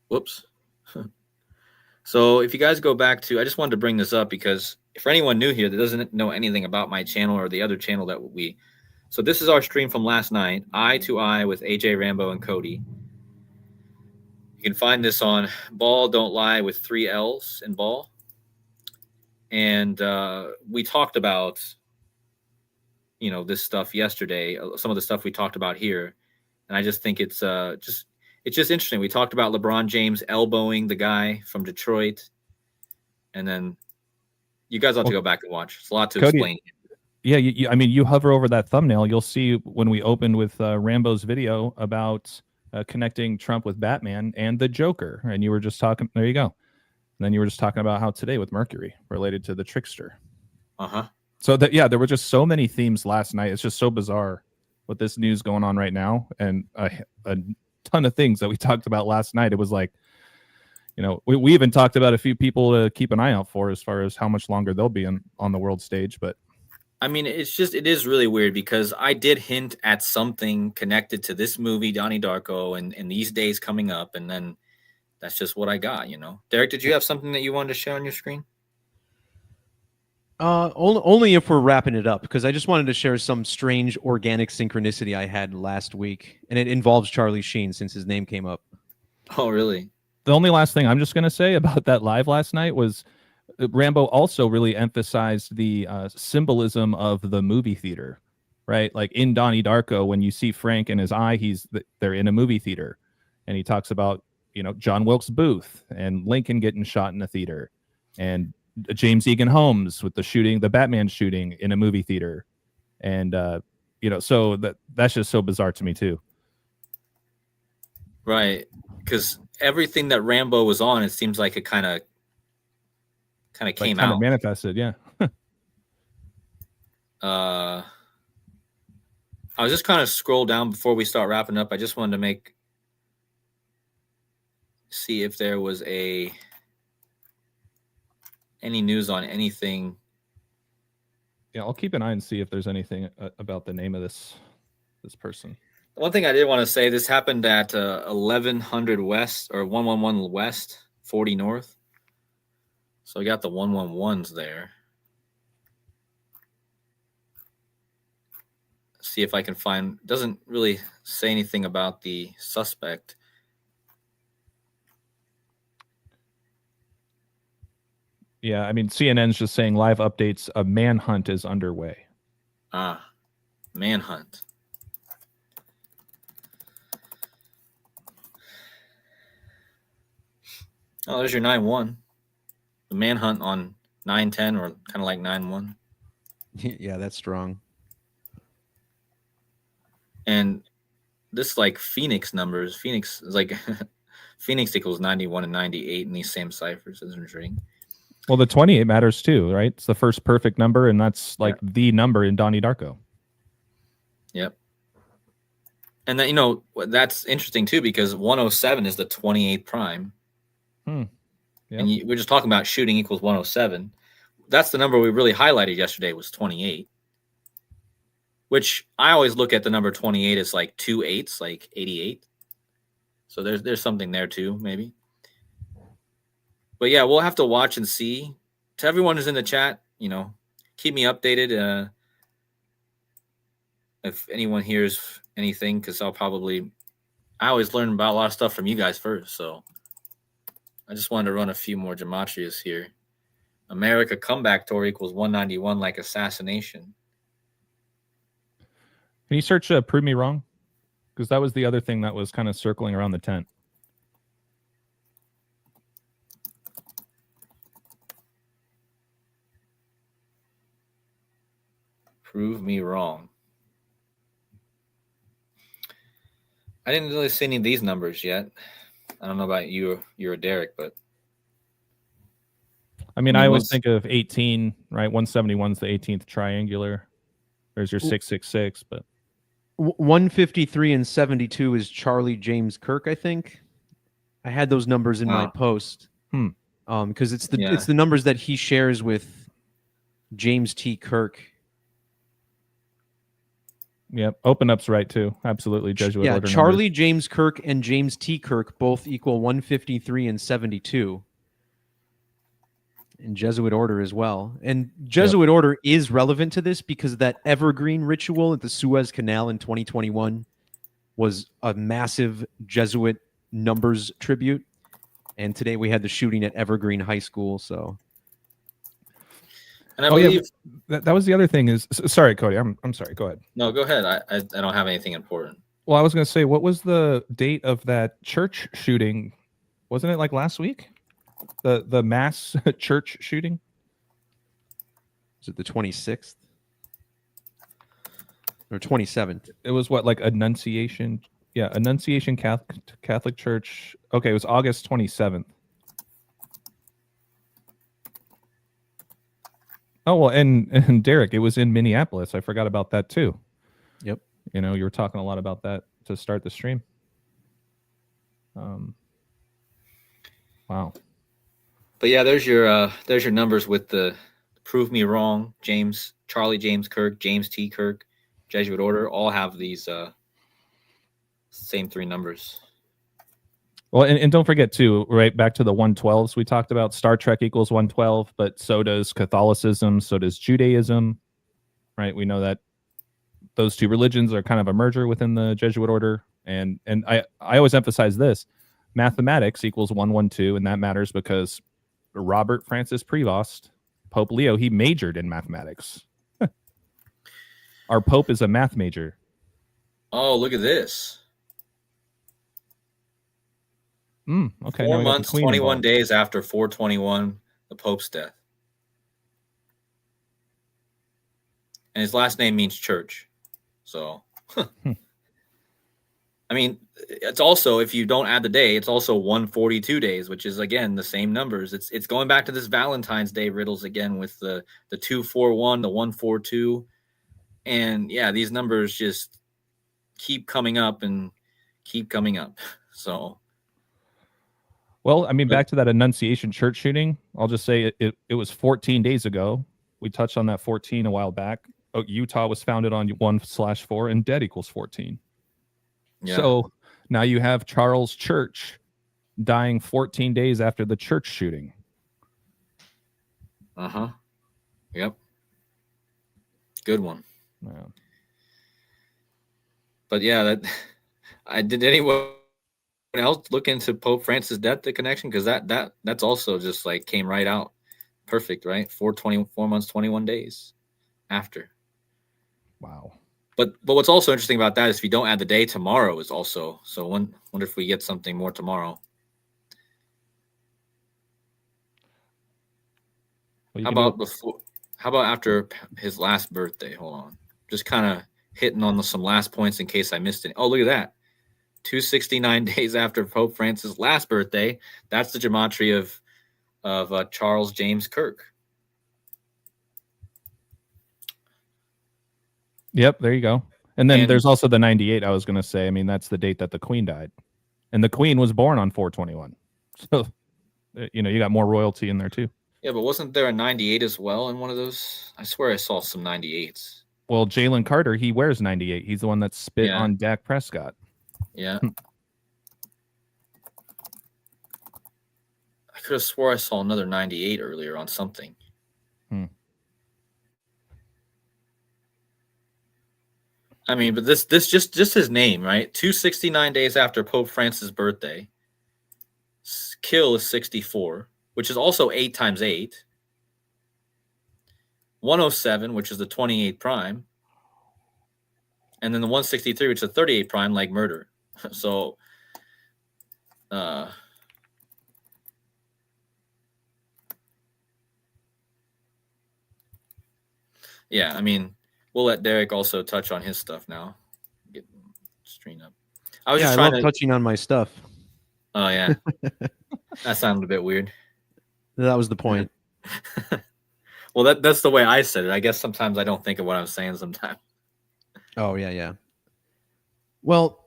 whoops. So if you guys go back to, I just wanted to bring this up because for anyone new here that doesn't know anything about my channel or the other channel so this is our stream from last night, Eye to Eye with AJ Rambo and Cody. You can find this on Ball Don't Lie with 3 L's in Ball. And we talked about, this stuff yesterday, some of the stuff we talked about here. And I just think it's just interesting. We talked about LeBron James elbowing the guy from Detroit. And then you guys have to go back and watch. It's a lot to Cody, explain. Yeah, you hover over that thumbnail, you'll see when we opened with Rambo's video about connecting Trump with Batman and the Joker. And you were just talking, there you go. And then you were just talking about how today with Mercury related to the trickster. Uh-huh. So there were just so many themes last night. It's just so bizarre with this news going on right now. And a ton of things that we talked about last night. It was like, we even talked about a few people to keep an eye out for as far as how much longer they'll be on the world stage. But I mean, it is really weird because I did hint at something connected to this movie, Donnie Darko, and these days coming up. And then that's just what I got, Derek, did you have something that you wanted to share on your screen? Only if we're wrapping it up, because I just wanted to share some strange organic synchronicity I had last week, and it involves Charlie Sheen since his name came up. Oh, really? The only last thing I'm just going to say about that live last night was Rambo also really emphasized the symbolism of the movie theater, right? Like in Donnie Darko, when you see Frank in his eye, they're in a movie theater, and he talks about John Wilkes Booth and Lincoln getting shot in a theater, and James Egan Holmes with the Batman shooting in a movie theater, and so that's just so bizarre to me too. Right, because everything that Rambo was on, it seems like it kind of came out, manifested. Yeah. I was just kind of scroll down before we start wrapping up. I just wanted to see if there was any news on anything. Yeah, I'll keep an eye and see if there's anything about the name of this person. One thing I did want to say, this happened at 1100 West or 111 West, 40 North. So we got the 111s there. See if I can find, doesn't really say anything about the suspect. Yeah, I mean, CNN's just saying live updates, a manhunt is underway. Manhunt. Oh, there's your 9-1. The manhunt on 9-10 or kind of like 9-1. Yeah, that's strong. And this like Phoenix numbers. Phoenix is like Phoenix equals 91 and 98 in these same ciphers. It's intriguing. Well, the 28 matters too, right? It's the first perfect number, and that's like the number in Donnie Darko. Yep. And that that's interesting too, because 107 is the 28th prime. Yep. And we're just talking about shooting equals 107. That's the number we really highlighted yesterday was 28. Which I always look at the number 28 as like 2 8s, like 88. So there's something there too, maybe. But yeah, we'll have to watch and see. To everyone who's in the chat, keep me updated if anyone hears anything, because I always learn about a lot of stuff from you guys first. So I just wanted to run a few more gematrias here. America comeback tour equals 191 like assassination. Can you search Prove Me Wrong? Because that was the other thing that was kind of circling around the tent. Prove me wrong. I didn't really see any of these numbers yet. I don't know about you or Derek, but I mean, I always once- think of 18, right? 171 is the 18th triangular. There's your Ooh. 666, but 153 and 72 is Charlie James Kirk, I think. I had those numbers in my Wow. post. Hmm. Because it's the Yeah. it's the numbers that he shares with James T. Kirk. Yep. Open up's right too. Absolutely. Jesuit Yeah, order Charlie numbers. James Kirk and James T. Kirk both equal 153 and 72. And Jesuit order as well. And Jesuit order is relevant to this because that evergreen ritual at the Suez Canal in 2021 was a massive Jesuit numbers tribute. And today we had the shooting at Evergreen High School. So, and I believe that was the other thing is sorry, Cody. I'm sorry. Go ahead. no, go ahead. I don't have anything important. Well, I was going to say, what was the date of that church shooting? Wasn't it like last week? The mass church shooting? is it the 26th or 27th? It was what, like Annunciation? Yeah, Annunciation Catholic Church. Okay, it was August 27th. Oh, well, and Derek, it was in Minneapolis. I forgot about that too. Yep. You know, you were talking a lot about that to start the stream. Wow. But yeah, there's your numbers with the prove me wrong, Charlie James Kirk, James T. Kirk, Jesuit order, all have these same three numbers. Well, and don't forget too, right back to the 112s we talked about. Star Trek equals 112, but so does Catholicism, so does Judaism, right? We know that those two religions are kind of a merger within the Jesuit order, and I always emphasize this: mathematics equals 112, and that matters because Robert Francis Prevost, Pope Leo, he majored in mathematics. Our Pope is a math major. Oh, look at this. Okay. 4 months, 21 days after 421, the Pope's death. And his last name means church. So, I mean, it's also, if you don't add the day, it's also 142 days, which is, again, the same numbers. It's going back to this Valentine's Day riddles again with the 241, the 142. And yeah, these numbers just keep coming up and keep coming up. So, well, I mean, back to that Annunciation church shooting, I'll just say it was 14 days ago. We touched on that 14 a while back. Oh, Utah was founded on 1/4, and dead equals 14. yeah. So now you have Charles Church dying 14 days after the church shooting. Uh-huh. Yep. Good one. Yeah. But yeah, did anyone else look into Pope Francis' death, the connection? Because that's also just like came right out. Perfect, right? 4 months, 21 days after. Wow. But what's also interesting about that is if you don't add the day, tomorrow is also. So wonder if we get something more tomorrow. Well, how about after his last birthday? Hold on. Just kind of hitting on some last points in case I missed it. Oh, look at that. 269 days after Pope Francis' last birthday. That's the gematria of Charles James Kirk. Yep, there you go. And then there's also the 98, I was going to say. I mean, that's the date that the Queen died. And the Queen was born on 421. So, you got more royalty in there too. Yeah, but wasn't there a 98 as well in one of those? I swear I saw some 98s. Well, Jalen Carter, he wears 98. He's the one that spit on Dak Prescott. Yeah. I could have swore I saw another 98 earlier on something. I mean, but this just his name, right? 269 days after Pope Francis' birthday. Kill is 64, which is also 8 times 8. 107, which is the 28 prime. And then the 163, which is the 38 prime, like murder. So, yeah, I mean, we'll let Derek also touch on his stuff now. Get screen up. I was Yeah, just I trying love to. touching on my stuff. Oh yeah, that sounded a bit weird. That was the point. Well, that's the way I said it. I guess sometimes I don't think of what I'm saying. Sometimes. Oh, yeah, yeah. Well,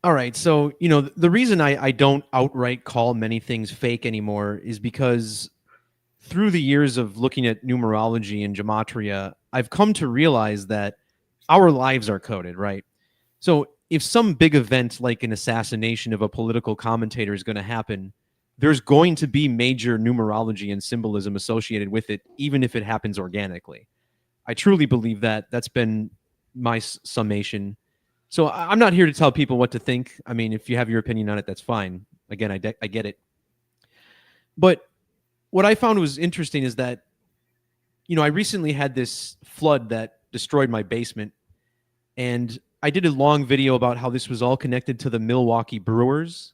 all right. So, the reason I don't outright call many things fake anymore is because through the years of looking at numerology and gematria, I've come to realize that our lives are coded, right? So if some big event like an assassination of a political commentator is going to happen, there's going to be major numerology and symbolism associated with it, even if it happens organically. I truly believe that. That's been my summation. So I'm not here to tell people what to think. I mean, if you have your opinion on it, that's fine. Again, I get it. But what I found was interesting is that, I recently had this flood that destroyed my basement. And I did a long video about how this was all connected to the Milwaukee Brewers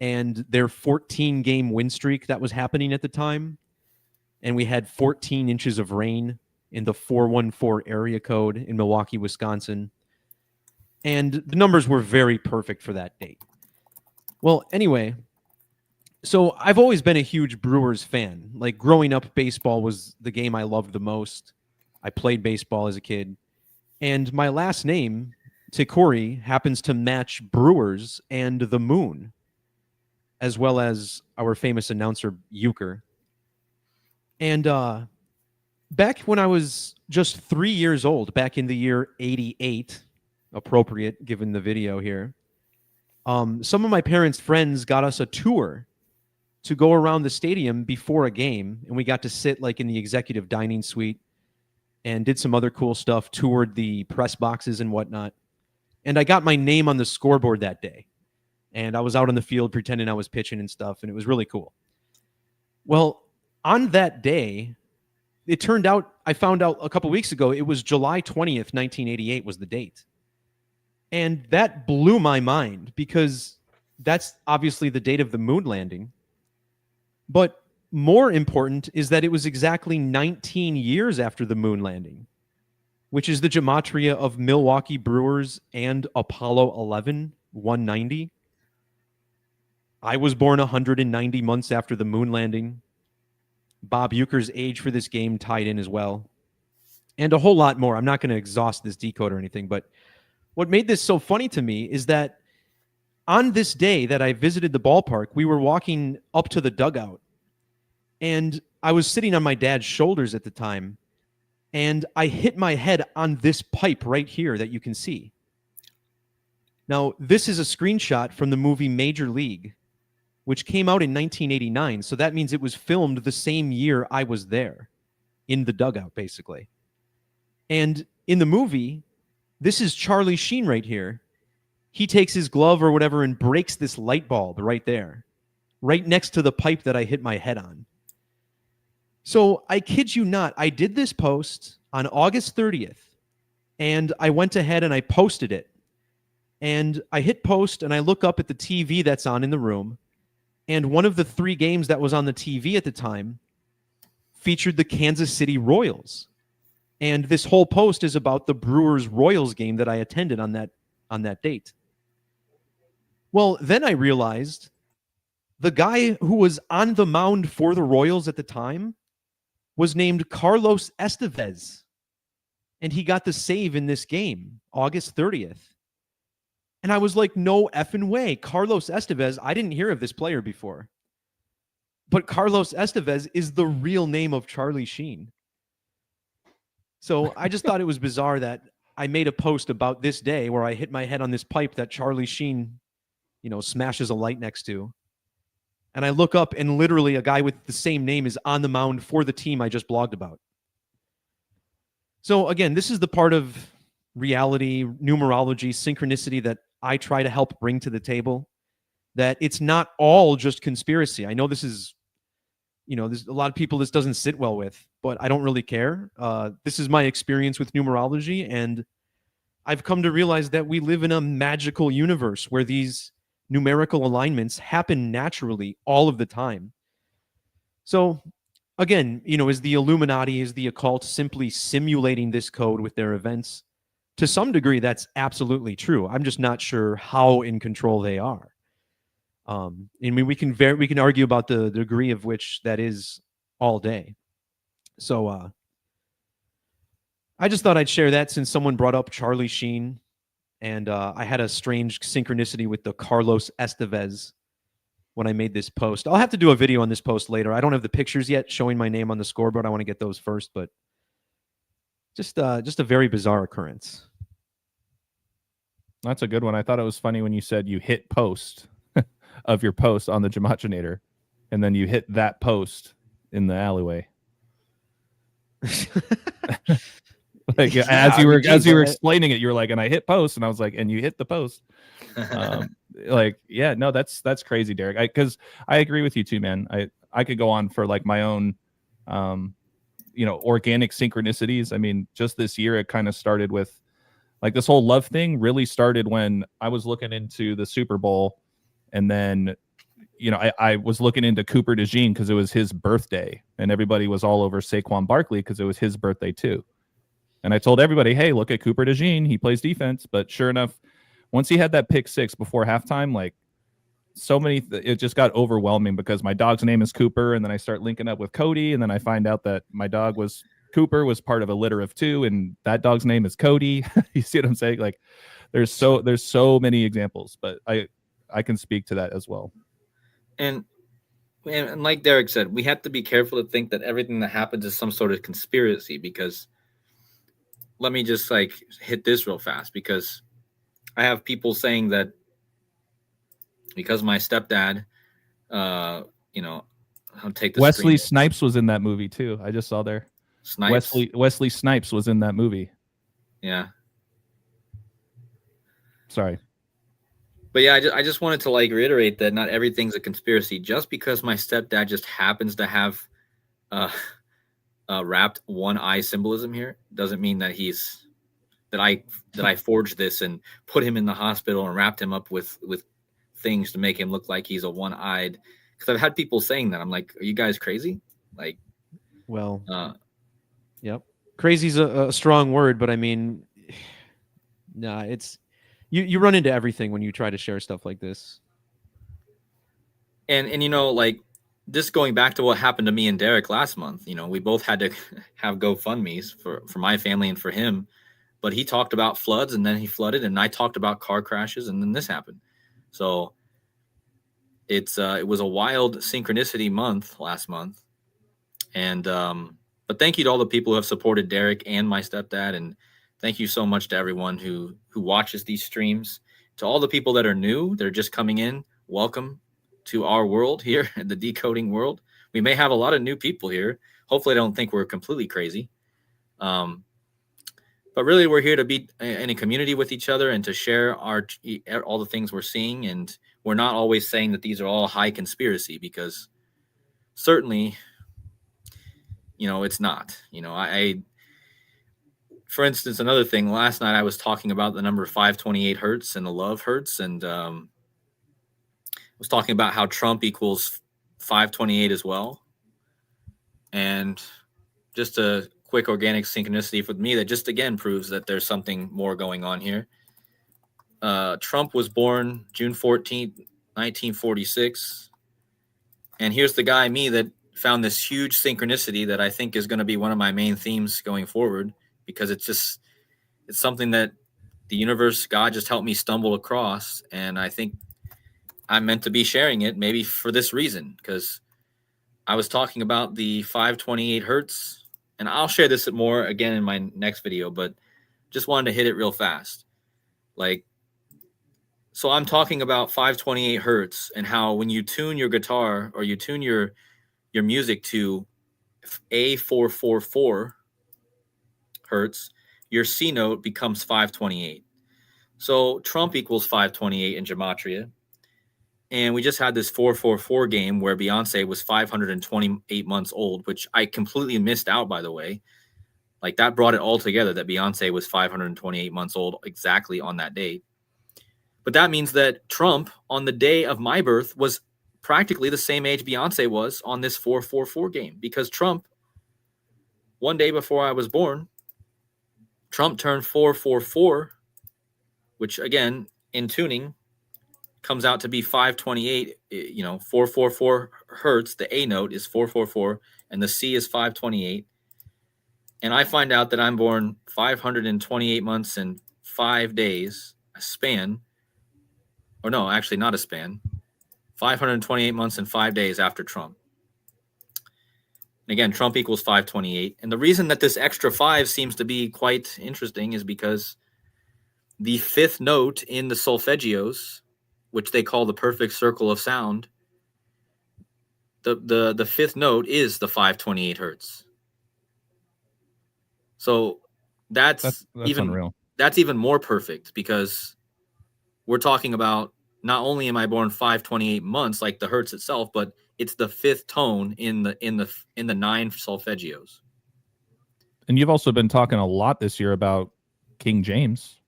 and their 14-game win streak that was happening at the time. And we had 14 inches of rain in the 414 area code in Milwaukee, Wisconsin. And the numbers were very perfect for that date. Well, anyway, so I've always been a huge Brewers fan. Like growing up, baseball was the game I loved the most. I played baseball as a kid. And my last name, Tikori, happens to match Brewers and the moon, as well as our famous announcer, Euchre. And back when I was just 3 years old, back in the year 88, appropriate given the video here, some of my parents' friends got us a tour to go around the stadium before a game, and we got to sit like in the executive dining suite and did some other cool stuff, toured the press boxes and whatnot. And I got my name on the scoreboard that day. And I was out on the field pretending I was pitching and stuff, and it was really cool. Well, on that day, it turned out, I found out a couple weeks ago, it was July 20th, 1988 was the date. And that blew my mind because that's obviously the date of the moon landing. But more important is that it was exactly 19 years after the moon landing, which is the gematria of Milwaukee Brewers and Apollo 11, 190. I was born 190 months after the moon landing. Bob Euchre's age for this game tied in as well. And a whole lot more. I'm not going to exhaust this decode or anything, but what made this so funny to me is that on this day that I visited the ballpark, we were walking up to the dugout, and I was sitting on my dad's shoulders at the time, and I hit my head on this pipe right here that you can see. Now, this is a screenshot from the movie Major League, which came out in 1989. So that means it was filmed the same year I was there, in the dugout, basically. And in the movie, this is Charlie Sheen right here. He takes his glove or whatever and breaks this light bulb right there, right next to the pipe that I hit my head on. So I kid you not, I did this post on August 30th, and I went ahead and I posted it. And I hit post, and I look up at the TV that's on in the room, and one of the 3 games that was on the TV at the time featured the Kansas City Royals. And this whole post is about the Brewers-Royals game that I attended on that date. Well, then I realized the guy who was on the mound for the Royals at the time was named Carlos Estevez. And he got the save in this game, August 30th. And I was like, no effing way. Carlos Estevez, I didn't hear of this player before. But Carlos Estevez is the real name of Charlie Sheen. So I just thought it was bizarre that I made a post about this day where I hit my head on this pipe that Charlie Sheen, smashes a light next to. And I look up and literally a guy with the same name is on the mound for the team I just blogged about. So again, this is the part of reality, numerology, synchronicity that I try to help bring to the table, that it's not all just conspiracy. I know this is, there's a lot of people this doesn't sit well with, but I don't really care. This is my experience with numerology, and I've come to realize that we live in a magical universe where these numerical alignments happen naturally all of the time. So again, is the Illuminati, is the occult simply simulating this code with their events? to some degree, that's absolutely true. I'm just not sure how in control they are. I mean, we can argue about the degree of which that is all day. So I just thought I'd share that since someone brought up Charlie Sheen, and I had a strange synchronicity with the Carlos Estevez when I made this post. I'll have to do a video on this post later. I don't have the pictures yet showing my name on the scoreboard. I want to get those first, but just a very bizarre occurrence. That's a good one. I thought it was funny when you said you hit post of your post on the Gematrinator, and then you hit that post in the alleyway. Like as you were explaining it, you were like, and I hit post, and I was like, and you hit the post. Like, yeah, no, that's crazy, Derek. Because I agree with you too, man. I could go on for like my own, organic synchronicities. I mean, just this year, it kind of started with like this whole love thing really started when I was looking into the Super Bowl, and then, I was looking into Cooper DeJean because it was his birthday, and everybody was all over Saquon Barkley because it was his birthday too. And I told everybody, hey, look at Cooper DeJean. He plays defense. But sure enough, once he had that pick 6 before halftime, like so many, it just got overwhelming because my dog's name is Cooper. And then I start linking up with Cody. And then I find out that my dog Cooper was part of a litter of 2. And that dog's name is Cody. You see what I'm saying? Like there's so many examples, but I can speak to that as well. And like Derek said, we have to be careful to think that everything that happens is some sort of conspiracy, because let me just like hit this real fast, because I have people saying that because my stepdad, I'll take the Wesley Snipes was in that movie too. I just saw there. Snipes? Wesley Snipes was in that movie. Yeah. Sorry. But yeah, I just wanted to like reiterate that not everything's a conspiracy. Just because my stepdad just happens to have wrapped one eye symbolism here doesn't mean that I forged this and put him in the hospital and wrapped him up with things to make him look like he's a one-eyed. Because I've had people saying that. I'm like, are you guys crazy? Like, well, yep, crazy's a strong word, but I mean, nah, it's you run into everything when you try to share stuff like this. And like this going back to what happened to me and Derek last month, we both had to have GoFundMes for my family and for him. But he talked about floods, and then he flooded, and I talked about car crashes, and then this happened. So it was a wild synchronicity month last month. And but thank you to all the people who have supported Derek and my stepdad, and thank you so much to everyone who watches these streams. To all the people that are new, they're just coming in, welcome to our world here, the decoding world. We may have a lot of new people here. Hopefully I don't think we're completely crazy. But really, we're here to be in a community with each other and to share all the things we're seeing. And we're not always saying that these are all high conspiracy, because certainly, it's not. For instance, another thing, last night I was talking about the number 528 hertz and the love hertz, and was talking about how Trump equals 528 as well. And just a quick organic synchronicity for me that just again proves that there's something more going on here. Trump was born June 14th, 1946. And here's the guy, me, that found this huge synchronicity that I think is going to be one of my main themes going forward, because it's something that the universe, God, just helped me stumble across. And I think I'm meant to be sharing it, maybe for this reason, because I was talking about the 528 hertz. And I'll share this more again in my next video, but just wanted to hit it real fast. So I'm talking about 528 hertz and how when you tune your guitar or you tune your music to A444 hertz, your C note becomes 528. So Trump equals 528 in gematria. And we just had this 444 game where Beyonce was 528 months old, which I completely missed out, by the way. Like, that brought it all together, that Beyonce was 528 months old exactly on that date. But that means that Trump, on the day of my birth, was practically the same age Beyonce was on this 444 game. Because Trump, one day before I was born, Trump turned 444, which again in tuning comes out to be 528. 444 hertz. The A note is 444, and the C is 528. And I find out that I'm born 528 months and 5 days, a span, or no, actually not a span, 528 months and 5 days after Trump. And again, Trump equals 528. And the reason that this extra 5 seems to be quite interesting is because the fifth note in the solfeggios, which they call the perfect circle of sound, the fifth note is the 528 hertz. So that's even unreal. That's even more perfect, because we're talking about not only am I born 528 months like the hertz itself, but it's the fifth tone in the 9 solfeggios. And you've also been talking a lot this year about King James,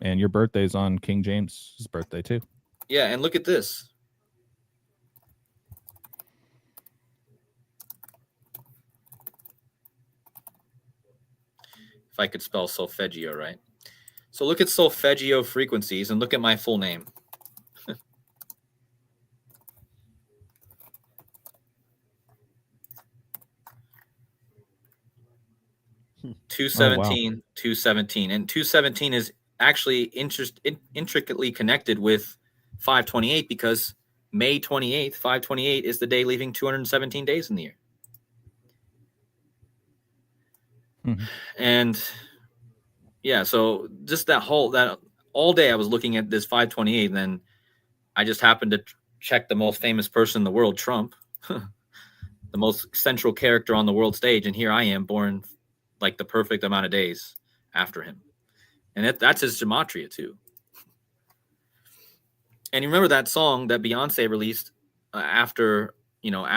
and your birthday's on King James's birthday too. Yeah, and look at this. If I could spell solfeggio right. So look at solfeggio frequencies and look at my full name. 217, 217. And 217 is actually intricately connected with 528, because May 28th, 528 is the day leaving 217 days in the year. Mm-hmm. And yeah, so just that all day I was looking at this 528, and then I just happened to check the most famous person in the world, Trump, the most central character on the world stage, and here I am, born like the perfect amount of days after him. And that's his gematria too. And you remember that song that Beyonce released after the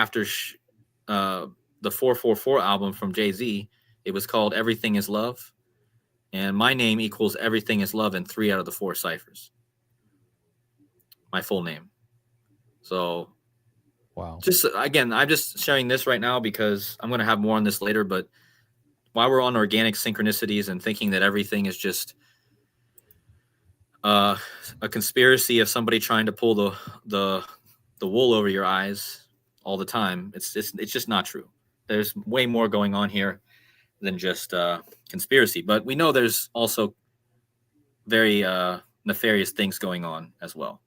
444 album from Jay-Z? It was called Everything Is Love. And my name equals Everything Is Love in 3 out of the 4 ciphers. My full name. So, wow. Just again, I'm just sharing this right now because I'm going to have more on this later. But while we're on organic synchronicities and thinking that everything is just a conspiracy of somebody trying to pull the wool over your eyes all the time, it's just not true. There's way more going on here than just conspiracy. But we know there's also very nefarious things going on as well.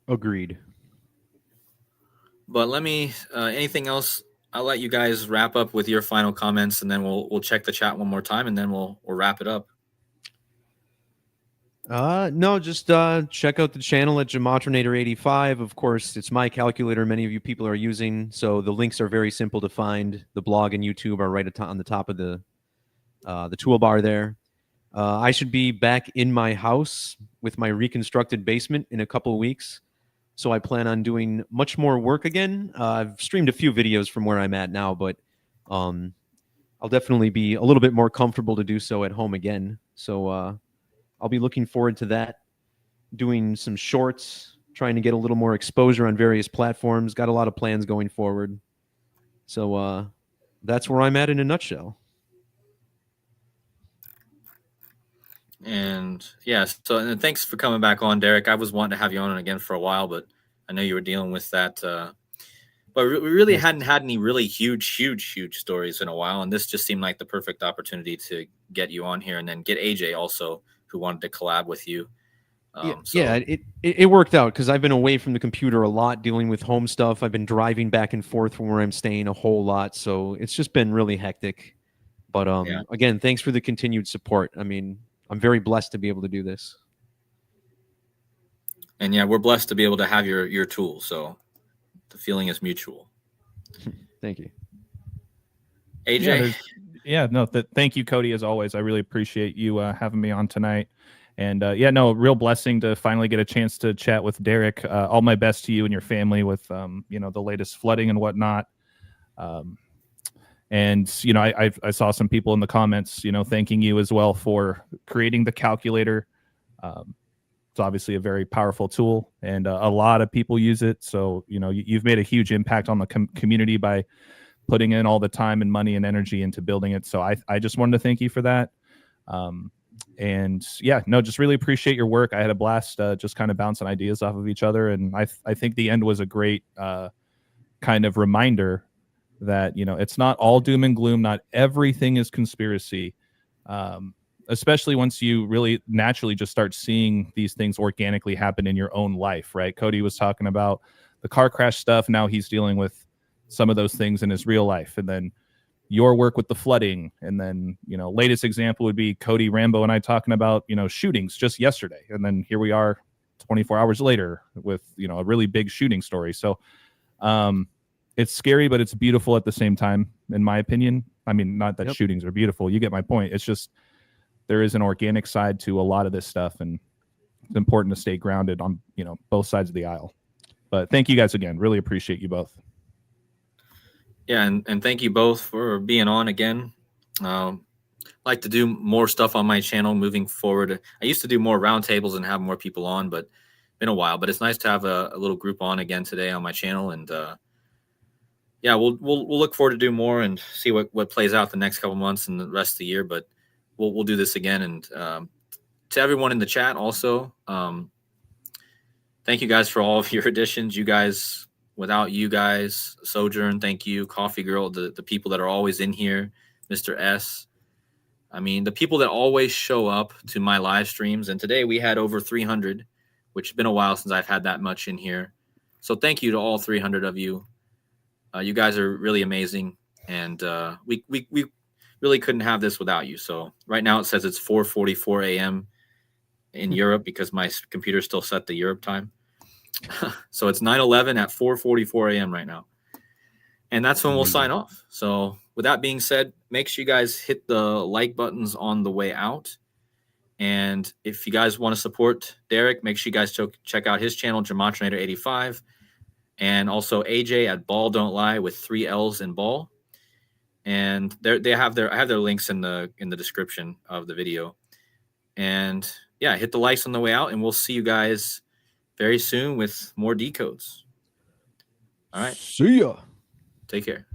Agreed. But let me anything else? I'll let you guys wrap up with your final comments, and then we'll check the chat one more time, and then we'll wrap it up. No, just check out the channel at Gematrinator85. Of course, it's my calculator many of you people are using, so the links are very simple to find. The blog and YouTube are right on the top of the toolbar there. I should be back in my house with my reconstructed basement in a couple of weeks, so I plan on doing much more work again. I've streamed a few videos from where I'm at now, but I'll definitely be a little bit more comfortable to do so at home again. So I'll be looking forward to that, doing some shorts, trying to get a little more exposure on various platforms. Got a lot of plans going forward. So that's where I'm at in a nutshell. And yes, and thanks for coming back on, Derek. I was wanting to have you on again for a while, but I know you were dealing with that. But we really hadn't had any really huge stories in a while, and this just seemed like the perfect opportunity to get you on here, and then get AJ also, who wanted to collab with you. It worked out because I've been away from the computer a lot, dealing with home stuff. I've been driving back and forth from where I'm staying a whole lot, so it's just been really hectic. But again, thanks for the continued support. I mean, I'm very blessed to be able to do this. And yeah, we're blessed to be able to have your tool. So the feeling is mutual. Thank you. AJ? Thank you, Cody, as always. I really appreciate you having me on tonight. And real blessing to finally get a chance to chat with Derek. All my best to you and your family with, the latest flooding and whatnot. And, I saw some people in the comments, thanking you as well for creating the calculator. It's obviously a very powerful tool, and a lot of people use it. So, you've made a huge impact on the community by putting in all the time and money and energy into building it. So I just wanted to thank you for that. And yeah, no, just really appreciate your work. I had a blast just kind of bouncing ideas off of each other. And I think the end was a great kind of reminder that, you know, it's not all doom and gloom. Not everything is conspiracy. Especially once you really naturally just start seeing these things organically happen in your own life, right? Cody was talking about the car crash stuff. Now he's dealing with some of those things in his real life. And then your work with the flooding. And then, you know, latest example would be Cody Rambo and I talking about, you know, shootings just yesterday. And then here we are 24 hours later with, you know, a really big shooting story. So it's scary, but it's beautiful at the same time, in my opinion. I mean, not that shootings are beautiful. You get my point. It's just, there is an organic side to a lot of this stuff, and it's important to stay grounded on, you know, both sides of the aisle. But thank you guys again. Really appreciate you both. Yeah, and thank you both for being on again. Like to do more stuff on my channel moving forward. I used to do more roundtables and have more people on, but been a while. But it's nice to have a little group on again today on my channel, and yeah, we'll look forward to do more and see what plays out the next couple months and the rest of the year. But we'll do this again. And to everyone in the chat also, thank you guys for all of your additions. You guys, without you guys, Sojourn, thank you, Coffee Girl, the people that are always in here, Mr. S. I mean, the people that always show up to my live streams. And today we had over 300, which has been a while since I've had that much in here. So thank you to all 300 of you. You guys are really amazing. And we really couldn't have this without you. So right now it says it's 4:44 a.m. in Europe because my computer's still set to Europe time. So it's 9/11 at 4:44 a.m. right now. And that's when we'll sign off. So with that being said, make sure you guys hit the like buttons on the way out. And if you guys want to support Derek, make sure you guys check out his channel, Gematria85, and also AJ at Ball Don't Lie with 3 L's in ball. And I have their links in the description of the video. And yeah, hit the likes on the way out, and we'll see you guys very soon with more decodes. All right. See ya. Take care.